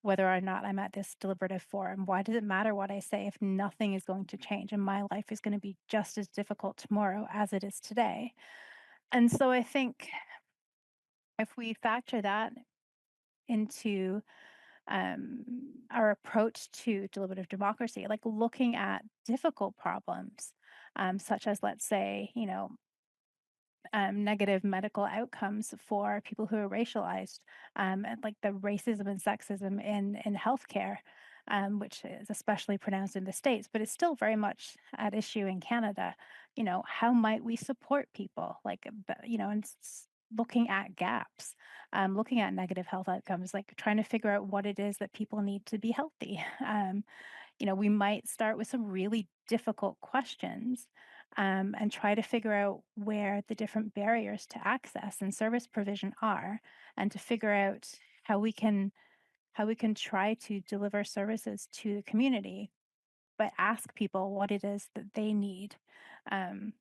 whether or not I'm at this deliberative forum? Why does it matter what I say if nothing is going to change and my life is going to be just as difficult tomorrow as it is today? And so I think if we factor that into our approach to deliberative democracy, like looking at difficult problems, such as, let's say, negative medical outcomes for people who are racialized, and like the racism and sexism in healthcare, which is especially pronounced in the States, but it's still very much at issue in Canada. How might we support people, like, and looking at gaps, looking at negative health outcomes, like trying to figure out what it is that people need to be healthy. We might start with some really difficult questions and try to figure out where the different barriers to access and service provision are, and to figure out how we can try to deliver services to the community, but ask people what it is that they need. Um,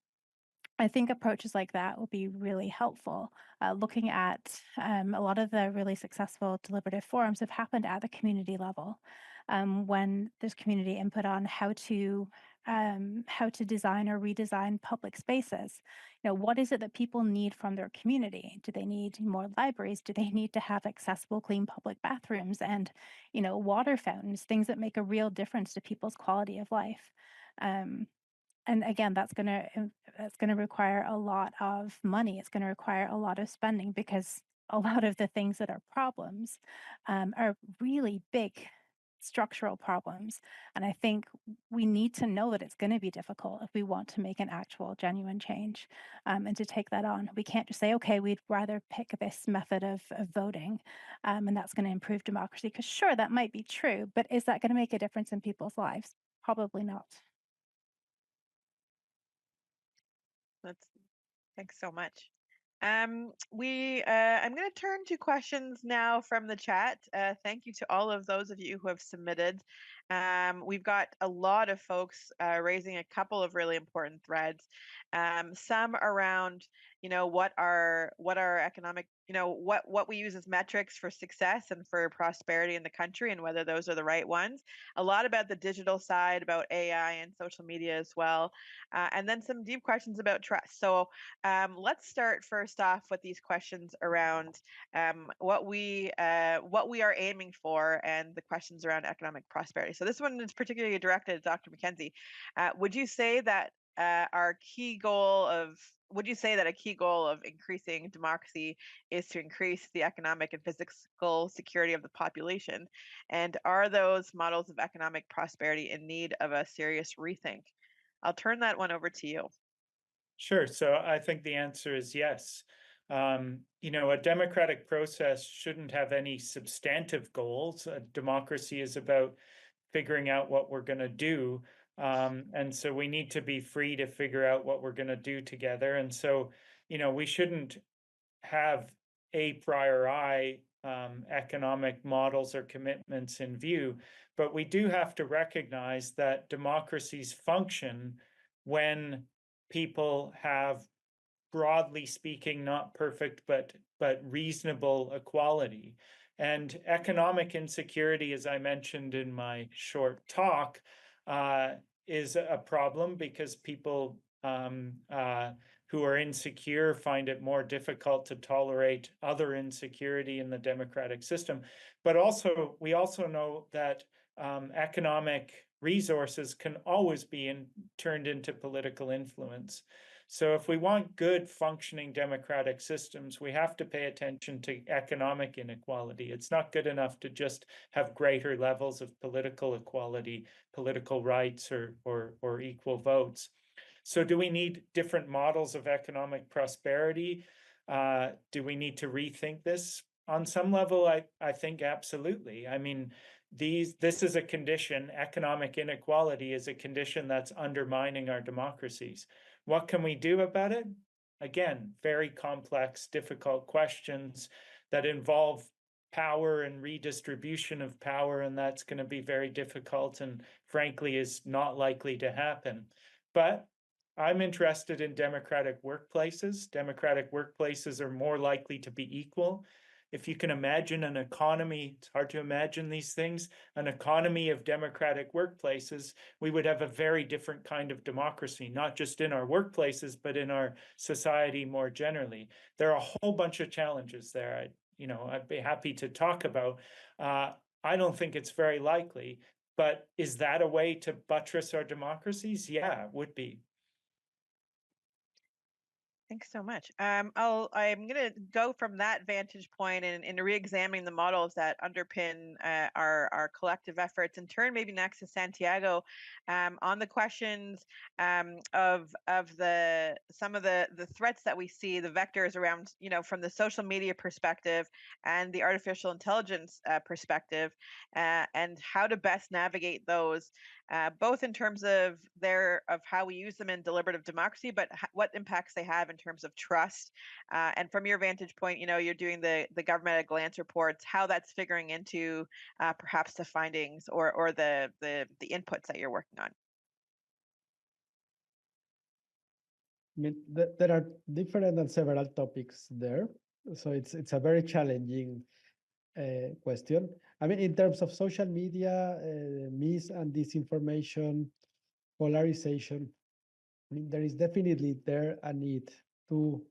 I think approaches like that will be really helpful. Looking at a lot of the really successful deliberative forums have happened at the community level, when there's community input on how to design or redesign public spaces. What is it that people need from their community? Do they need more libraries? Do they need to have accessible, clean public bathrooms and water fountains? Things that make a real difference to people's quality of life. And again, that's gonna require a lot of money. It's gonna require a lot of spending because a lot of the things that are problems are really big structural problems. And I think we need to know that it's going to be difficult if we want to make an actual genuine change, and to take that on. We can't just say, okay, we'd rather pick this method of voting, and that's going to improve democracy. Because sure, that might be true, but is that going to make a difference in people's lives? Probably not. That's Thanks so much. I'm going to turn to questions now from the chat. Thank you to all of those of you who have submitted. We've got a lot of folks raising a couple of really important threads. Some around, what our economic, what we use as metrics for success and for prosperity in the country, and whether those are the right ones. A lot about the digital side, about AI and social media as well, and then some deep questions about trust. So let's start first off with these questions around what we are aiming for, and the questions around economic prosperity. So this one is particularly directed at Dr. McKenzie. Would you say that a key goal of increasing democracy is to increase the economic and physical security of the population? And are those models of economic prosperity in need of a serious rethink? I'll turn that one over to you. Sure. So I think the answer is yes. A democratic process shouldn't have any substantive goals. A democracy is about figuring out what we're going to do. And so we need to be free to figure out what we're going to do together. And so, we shouldn't have a priori economic models or commitments in view, but we do have to recognize that democracies function when people have broadly speaking, not perfect, but reasonable equality. And economic insecurity, as I mentioned in my short talk, is a problem because people who are insecure find it more difficult to tolerate other insecurity in the democratic system. But also, we also know that economic resources can always be turned into political influence. So if we want good functioning democratic systems, we have to pay attention to economic inequality. It's not good enough to just have greater levels of political equality, political rights, or equal votes. So do we need different models of economic prosperity? Do we need to rethink this? On some level, I think absolutely. I mean, this is a condition, economic inequality is a condition that's undermining our democracies. What can we do about it? Again, very complex, difficult questions that involve power and redistribution of power, and that's going to be very difficult and frankly is not likely to happen. But I'm interested in democratic workplaces. Democratic workplaces are more likely to be equal. If you can imagine an economy, it's hard to imagine these things, an economy of democratic workplaces, we would have a very different kind of democracy, not just in our workplaces, but in our society more generally. There are a whole bunch of challenges there. I'd be happy to talk about. I don't think it's very likely, but is that a way to buttress our democracies? Yeah, it would be. Thanks so much. I'm going to go from that vantage point and re-examining the models that underpin our collective efforts, and turn maybe next to Santiago on the questions of some of the threats that we see, the vectors around, from the social media perspective and the artificial intelligence perspective, and how to best navigate those. Both in terms of how we use them in deliberative democracy, but what impacts they have in terms of trust. And from your vantage point, you're doing the government at a glance reports, how that's figuring into perhaps the findings or the inputs that you're working on. I mean, there are different and several topics there, so it's a very challenging question. I mean, in terms of social media, mis and disinformation, polarization, I mean, there is definitely a need to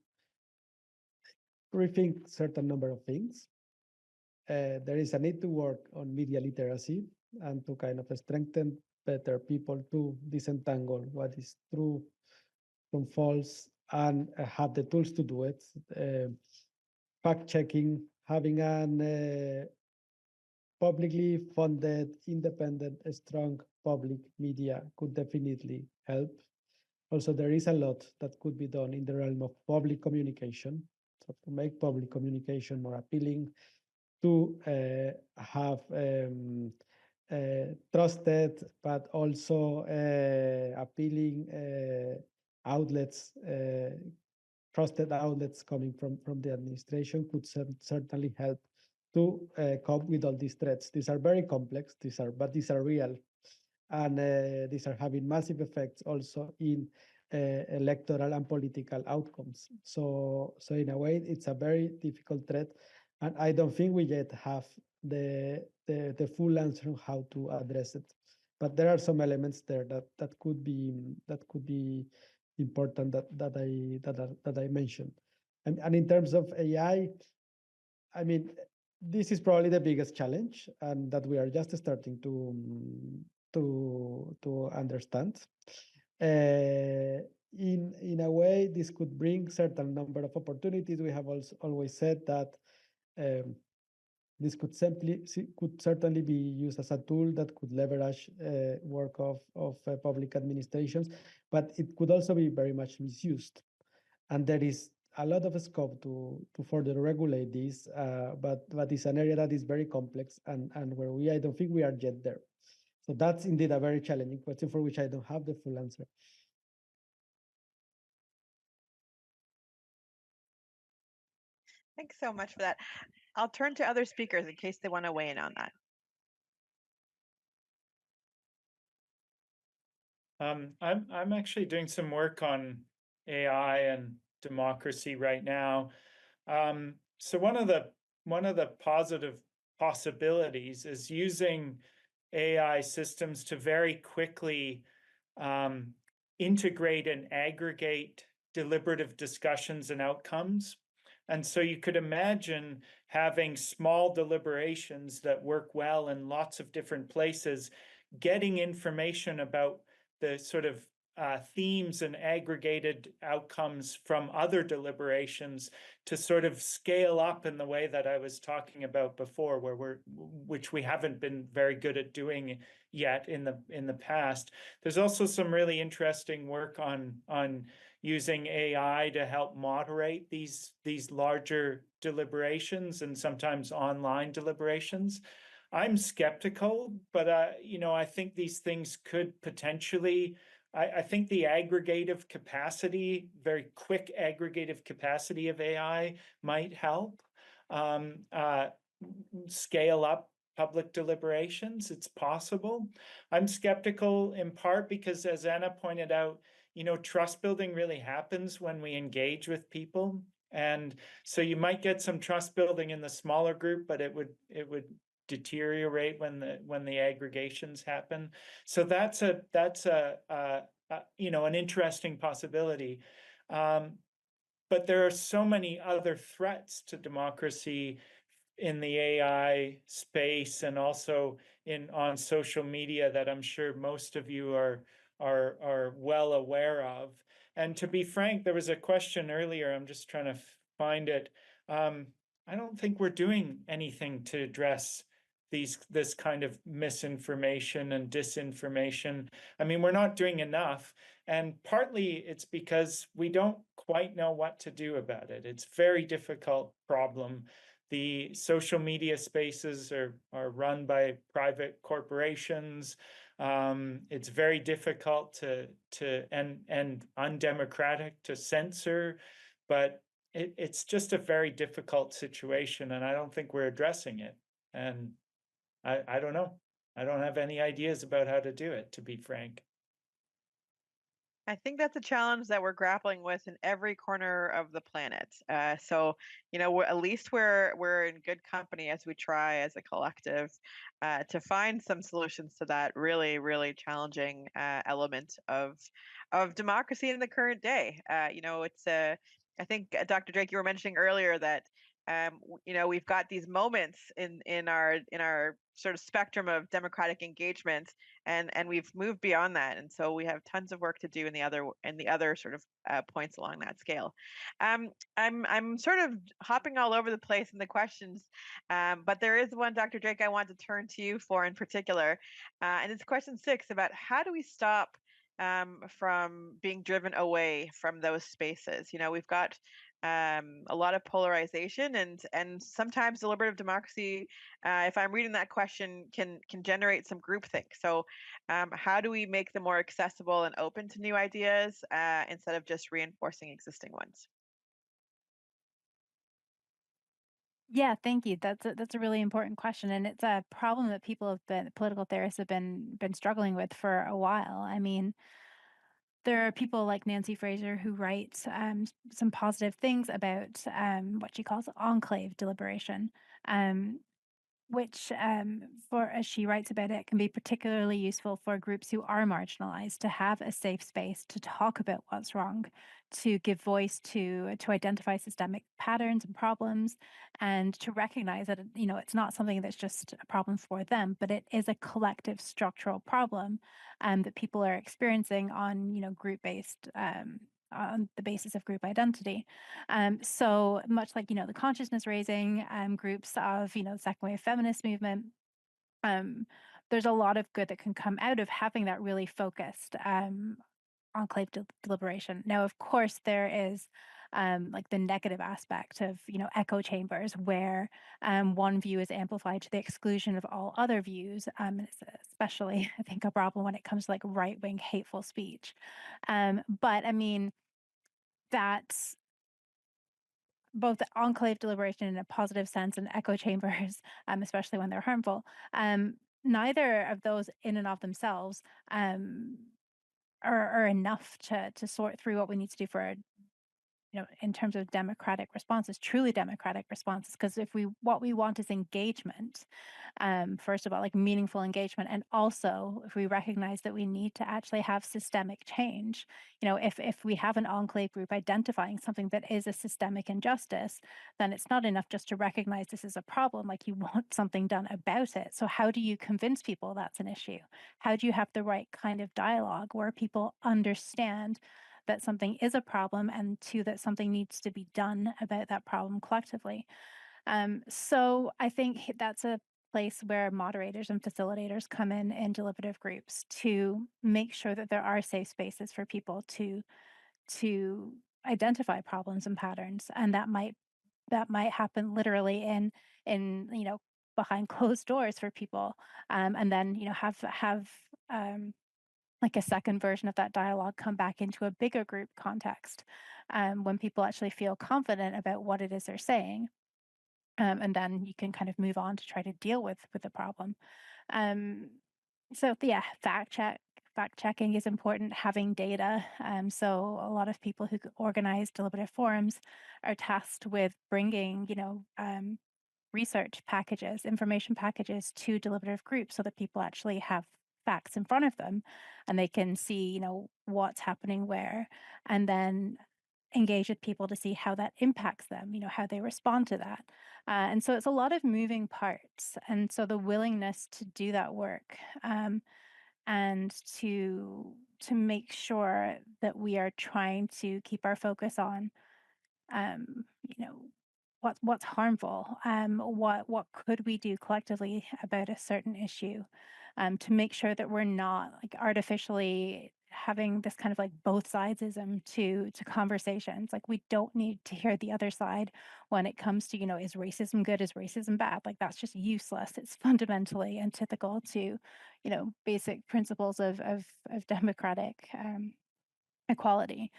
rethink certain number of things. There is a need to work on media literacy and to kind of strengthen better people to disentangle what is true from false and have the tools to do it. Fact checking, having an publicly funded, independent, strong public media could definitely help. Also, there is a lot that could be done in the realm of public communication. So to make public communication more appealing, to have trusted but also appealing outlets, trusted outlets coming from the administration could certainly help to cope with all these threats. These are very complex, but these are real. And these are having massive effects also in electoral and political outcomes. So in a way, it's a very difficult threat. And I don't think we yet have the full answer on how to address it. But there are some elements there that could be important that I mentioned. And in terms of AI, I mean, this is probably the biggest challenge, and that we are just starting to understand. In a way, this could bring certain number of opportunities. We have also always said that this could certainly be used as a tool that could leverage work of public administrations, but it could also be very much misused. And there is a lot of scope to further regulate this, but it's an area that is very complex and where I don't think we are yet there. So that's indeed a very challenging question for which I don't have the full answer. Thanks so much for that. I'll turn to other speakers in case they want to weigh in on that. I'm actually doing some work on AI and democracy right now. So one of the positive possibilities is using AI systems to very quickly integrate and aggregate deliberative discussions and outcomes. And so you could imagine having small deliberations that work well in lots of different places, getting information about the sort of themes and aggregated outcomes from other deliberations to sort of scale up in the way that I was talking about before, which we haven't been very good at doing yet in the past. There's also some really interesting work on using AI to help moderate these larger deliberations and sometimes online deliberations. I'm skeptical, but I think these things could potentially. I think the aggregative capacity, very quick aggregative capacity of AI might help scale up public deliberations. It's possible. I'm skeptical in part because, as Anna pointed out, trust building really happens when we engage with people. And so you might get some trust building in the smaller group, but it would deteriorate when the aggregations happen. So that's an interesting possibility. But there are so many other threats to democracy in the AI space and also on social media that I'm sure most of you are well aware of. And to be frank, there was a question earlier. I'm just trying to find it. I don't think we're doing anything to address this kind of misinformation and disinformation. I mean, we're not doing enough. And partly it's because we don't quite know what to do about it. It's a very difficult problem. The social media spaces are run by private corporations. It's very difficult and undemocratic to censor, but it's just a very difficult situation, and I don't think we're addressing it. And I don't know. I don't have any ideas about how to do it, to be frank. I think that's a challenge that we're grappling with in every corner of the planet. So, at least we're in good company as we try as a collective to find some solutions to that really, really challenging element of democracy in the current day. It's I think Dr. Drake, you were mentioning earlier that we've got these moments in our sort of spectrum of democratic engagement, and we've moved beyond that, and so we have tons of work to do in the other sort of points along that scale. I'm sort of hopping all over the place in the questions, but there is one, Dr. Drake, I want to turn to you for in particular, and it's question 6 about how do we stop from being driven away from those spaces. We've got a lot of polarization, and sometimes deliberative democracy, if I'm reading that question, can generate some groupthink. So how do we make them more accessible and open to new ideas instead of just reinforcing existing ones? Yeah, thank you. That's a really important question, and it's a problem that political theorists have been struggling with for a while. I mean, there are people like Nancy Fraser who writes some positive things about what she calls enclave deliberation, um, which, as she writes about it, can be particularly useful for groups who are marginalized to have a safe space to talk about what's wrong, to give voice to identify systemic patterns and problems, and to recognize that it's not something that's just a problem for them, but it is a collective structural problem that people are experiencing on group based. On the basis of group identity. So much like, the consciousness raising groups of, second wave feminist movement, there's a lot of good that can come out of having that really focused enclave deliberation. Now, of course, there is like the negative aspect of, echo chambers where one view is amplified to the exclusion of all other views. And it's especially, I think, a problem when it comes to like right-wing hateful speech. But I mean, that's both the enclave deliberation in a positive sense and echo chambers, especially when they're harmful. Neither of those in and of themselves are enough to sort through what we need to do for in terms of democratic responses, truly democratic responses, because what we want is engagement, first of all, like meaningful engagement, and also if we recognize that we need to actually have systemic change, if we have an enclave group identifying something that is a systemic injustice, then it's not enough just to recognize this is a problem, like you want something done about it. So how do you convince people that's an issue? How do you have the right kind of dialogue where people understand that something is a problem, and two, that something needs to be done about that problem collectively? So I think that's a place where moderators and facilitators come in deliberative groups to make sure that there are safe spaces for people to identify problems and patterns, and that might happen literally in behind closed doors for people, and then have like a second version of that dialogue come back into a bigger group context, when people actually feel confident about what it is they're saying, and then you can kind of move on to try to deal with the problem. Um, so yeah, fact checking is important. Having data. So a lot of people who organize deliberative forums are tasked with bringing research packages, information packages to deliberative groups so that people actually have facts in front of them and they can see, what's happening where, and then engage with people to see how that impacts them, how they respond to that. And so it's a lot of moving parts. And so the willingness to do that work, and to make sure that we are trying to keep our focus on, um, you know, what's harmful, what could we do collectively about a certain issue, to make sure that we're not like artificially having this kind of like both sidesism to conversations. Like we don't need to hear the other side when it comes to, is racism good, is racism bad? Like that's just useless. It's fundamentally antithetical to, basic principles of democratic, equality.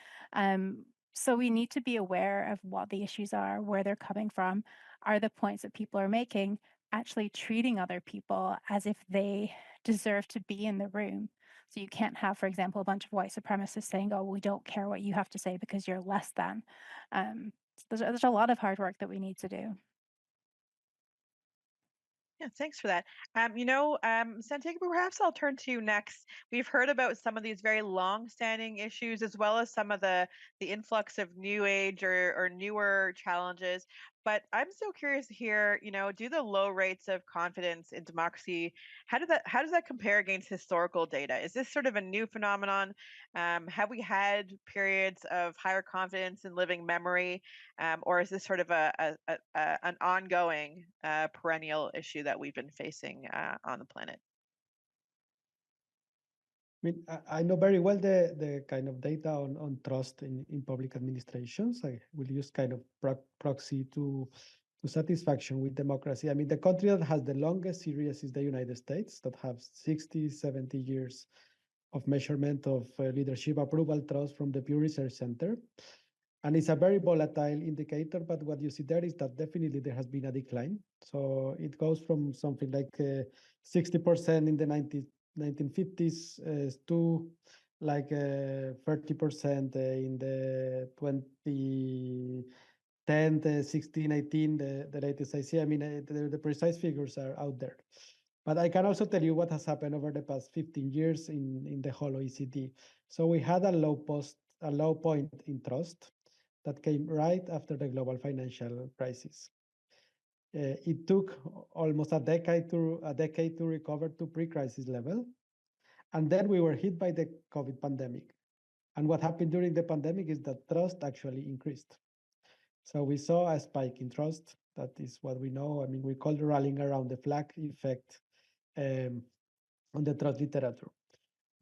So we need to be aware of what the issues are, where they're coming from. Are the points that people are making actually treating other people as if they deserve to be in the room? So you can't have, for example, a bunch of white supremacists saying, "Oh, we don't care what you have to say because you're less than." There's a lot of hard work that we need to do. Yeah, thanks for that. Santiago, perhaps I'll turn to you next. We've heard about some of these very long-standing issues, as well as some of the influx of new age or newer challenges. But I'm so curious to hear, do the low rates of confidence in democracy, how does that compare against historical data? Is this sort of a new phenomenon? Have we had periods of higher confidence in living memory? Or is this sort of an ongoing perennial issue that we've been facing on the planet? I mean, I know very well the kind of data on trust in public administrations. I will use kind of proxy to satisfaction with democracy. I mean, the country that has the longest series is the United States, that have 60, 70 years of measurement of leadership approval trust from the Pew Research Center. And it's a very volatile indicator, but what you see there is that definitely there has been a decline. So it goes from something like 60% in the 1950s to like 30% in the 2010, 16, 18, the latest I see. I mean, the precise figures are out there. But I can also tell you what has happened over the past 15 years in the whole OECD. So we had a low point in trust that came right after the global financial crisis. It took almost a decade to recover to pre-crisis level, and then we were hit by the COVID pandemic. And what happened during the pandemic is that trust actually increased. So we saw a spike in trust. That is what we know. I mean, we call the rallying around the flag effect on the trust literature.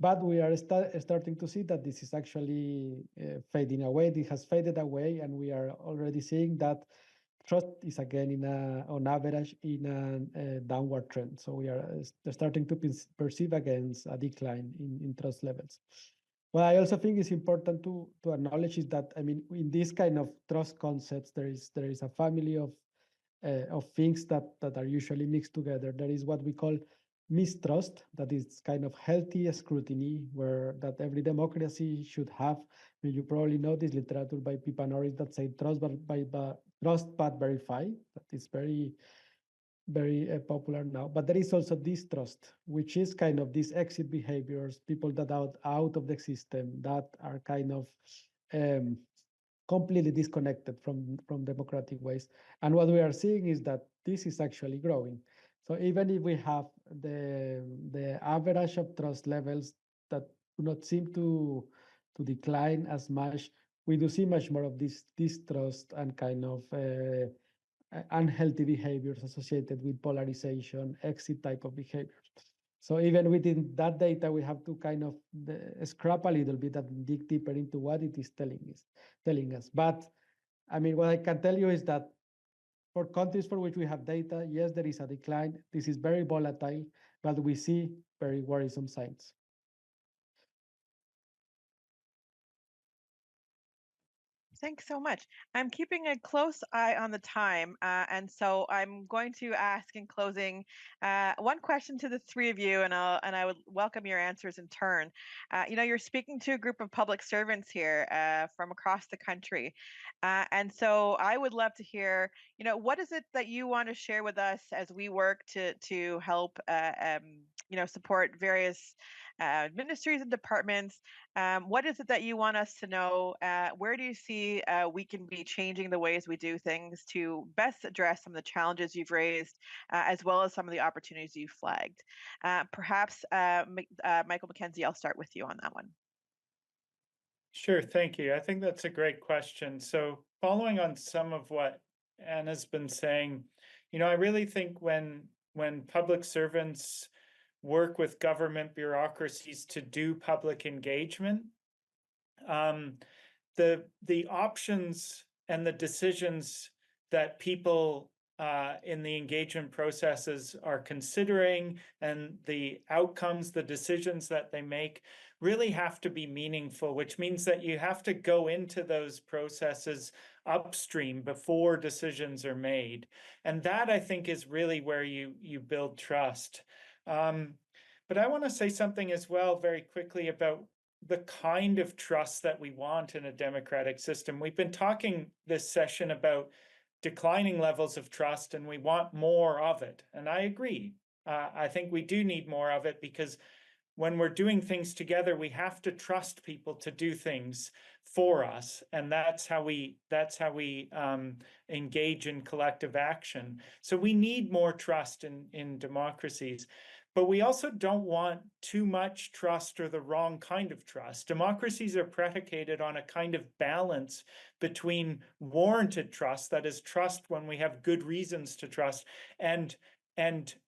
But we are starting to see that this is actually fading away. This has faded away, and we are already seeing that trust is again on average in a downward trend. So we are starting to perceive against a decline in trust levels. What I also think is important to acknowledge is that, I mean, in this kind of trust concepts, there is a family of things that are usually mixed together. There is what we call mistrust, that is kind of healthy scrutiny, where that every democracy should have. You probably know this literature by Pippa Norris that say trust but verify. That is very popular now. But there is also distrust, which is kind of these exit behaviors, people that are out of the system, that are kind of um, completely disconnected from democratic ways. And what we are seeing is that this is actually growing. So even if we have the average of trust levels that do not seem to decline as much, we do see much more of this distrust and kind of unhealthy behaviors associated with polarization, exit type of behaviors. So even within that data, we have to kind of scrap a little bit and dig deeper into what it is telling us. But I mean, what I can tell you is that for countries for which we have data, yes, there is a decline. This is very volatile, but we see very worrisome signs. Thanks so much. I'm keeping a close eye on the time, and so I'm going to ask in closing one question to the three of you, and I would welcome your answers in turn. You're speaking to a group of public servants here from across the country, and so I would love to hear, what is it that you want to share with us as we work to help, support various ministries and departments. What is it that you want us to know? Where do you see we can be changing the ways we do things to best address some of the challenges you've raised, as well as some of the opportunities you've flagged? Perhaps, Michael McKenzie, I'll start with you on that one. Sure, thank you. I think that's a great question. So following on some of what Anna's been saying, I really think when public servants work with government bureaucracies to do public engagement, the options and the decisions that people in the engagement processes are considering and the outcomes, the decisions that they make really have to be meaningful, which means that you have to go into those processes upstream before decisions are made. And that, I think, is really where you build trust. But I want to say something as well very quickly about the kind of trust that we want in a democratic system. We've been talking this session about declining levels of trust, and we want more of it. And I agree. I think we do need more of it, because when we're doing things together, we have to trust people to do things for us, and that's how we engage in collective action. So we need more trust in democracies. But we also don't want too much trust or the wrong kind of trust. Democracies are predicated on a kind of balance between warranted trust, that is, trust when we have good reasons to trust, and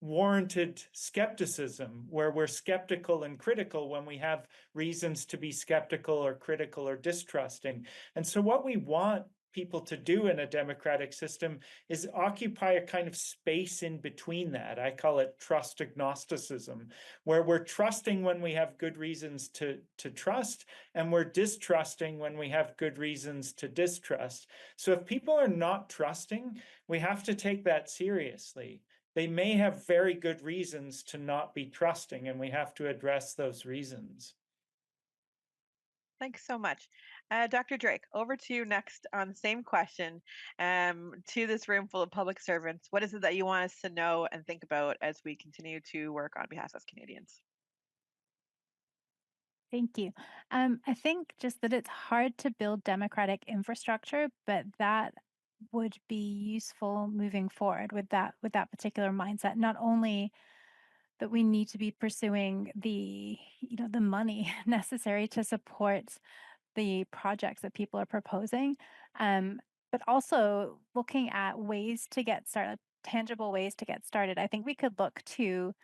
warranted skepticism, where we're skeptical and critical when we have reasons to be skeptical or critical or distrusting. And so what we want people to do in a democratic system is occupy a kind of space in between that. I call it trust agnosticism, where we're trusting when we have good reasons to trust, and we're distrusting when we have good reasons to distrust. So if people are not trusting, we have to take that seriously. They may have very good reasons to not be trusting, and we have to address those reasons. Thanks so much. Dr. Drake, over to you next on the same question, to this room full of public servants. What is it that you want us to know and think about as we continue to work on behalf of Canadians? Thank you. I think just that it's hard to build democratic infrastructure, but that would be useful moving forward with that particular mindset. Not only that we need to be pursuing the money necessary to support the projects that people are proposing, but also looking at ways to get started, tangible ways to get started. I think we could look to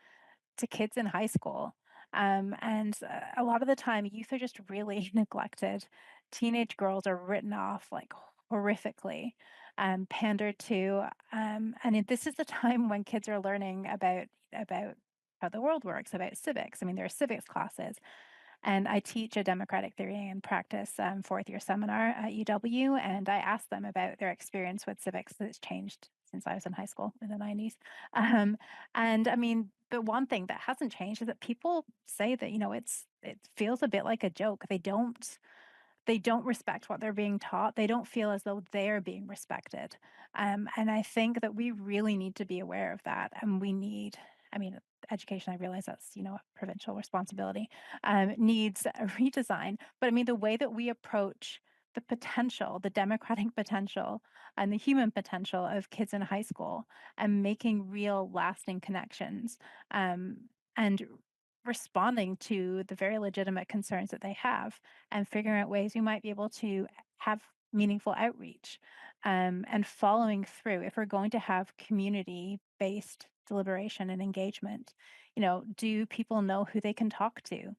kids in high school. And a lot of the time, youth are just really neglected. Teenage girls are written off like horrifically, pandered to. This is the time when kids are learning about how the world works, about civics. I mean, there are civics classes. And I teach a democratic theory and practice fourth year seminar at UW, and I asked them about their experience with civics that's changed since I was in high school in the 90s. And I mean, but one thing that hasn't changed is that people say that, it feels a bit like a joke. They don't respect what they're being taught. They don't feel as though they're being respected. And I think that we really need to be aware of that. And I mean, education, I realize that's, a provincial responsibility, needs a redesign. But I mean, the way that we approach the potential, the democratic potential, and the human potential of kids in high school and making real lasting connections, and responding to the very legitimate concerns that they have and figuring out ways we might be able to have meaningful outreach, and following through. If we're going to have community based deliberation and engagement, do people know who they can talk to?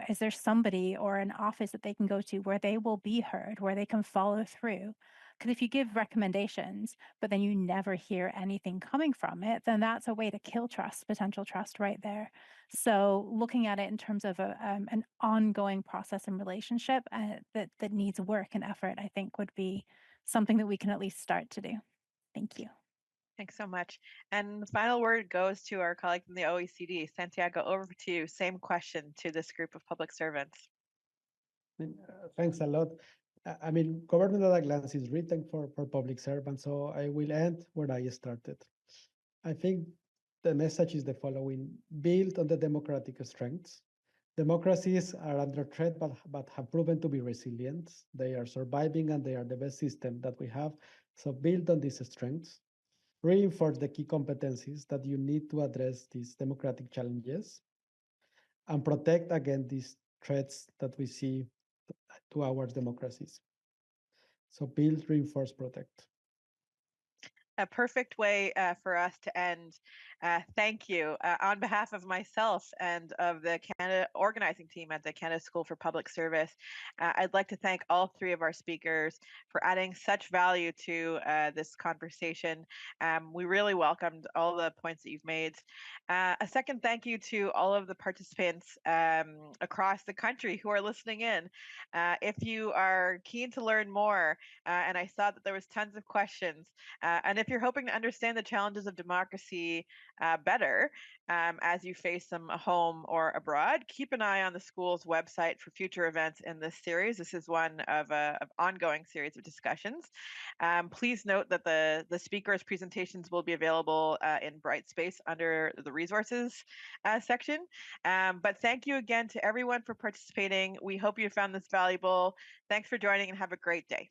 Is there somebody or an office that they can go to where they will be heard, where they can follow through? Because if you give recommendations, but then you never hear anything coming from it, then that's a way to kill trust, potential trust right there. So looking at it in terms of an ongoing process and relationship, that needs work and effort, I think would be something that we can at least start to do. Thank you. Thanks so much. And the final word goes to our colleague from the OECD. Santiago, over to you. Same question to this group of public servants. Thanks a lot. I mean, government at a glance is written for public servants, so I will end where I started. I think the message is the following: build on the democratic strengths. Democracies are under threat, but have proven to be resilient. They are surviving and they are the best system that we have. So build on these strengths. Reinforce the key competencies that you need to address these democratic challenges, and protect against these threats that we see to our democracies. So build, reinforce, protect. A perfect way for us to end. Thank you. On behalf of myself and of the Canada organizing team at the Canada School for Public Service, I'd like to thank all three of our speakers for adding such value to this conversation. We really welcomed all the points that you've made. A second thank you to all of the participants across the country who are listening in. If you are keen to learn more, and I saw that there was tons of questions, and if you're hoping to understand the challenges of democracy better as you face them at home or abroad, keep an eye on the school's website for future events in this series. This is one of an ongoing series of discussions. Please note that the speakers' presentations will be available in Brightspace under the resources section. But thank you again to everyone for participating. We hope you found this valuable. Thanks for joining and have a great day.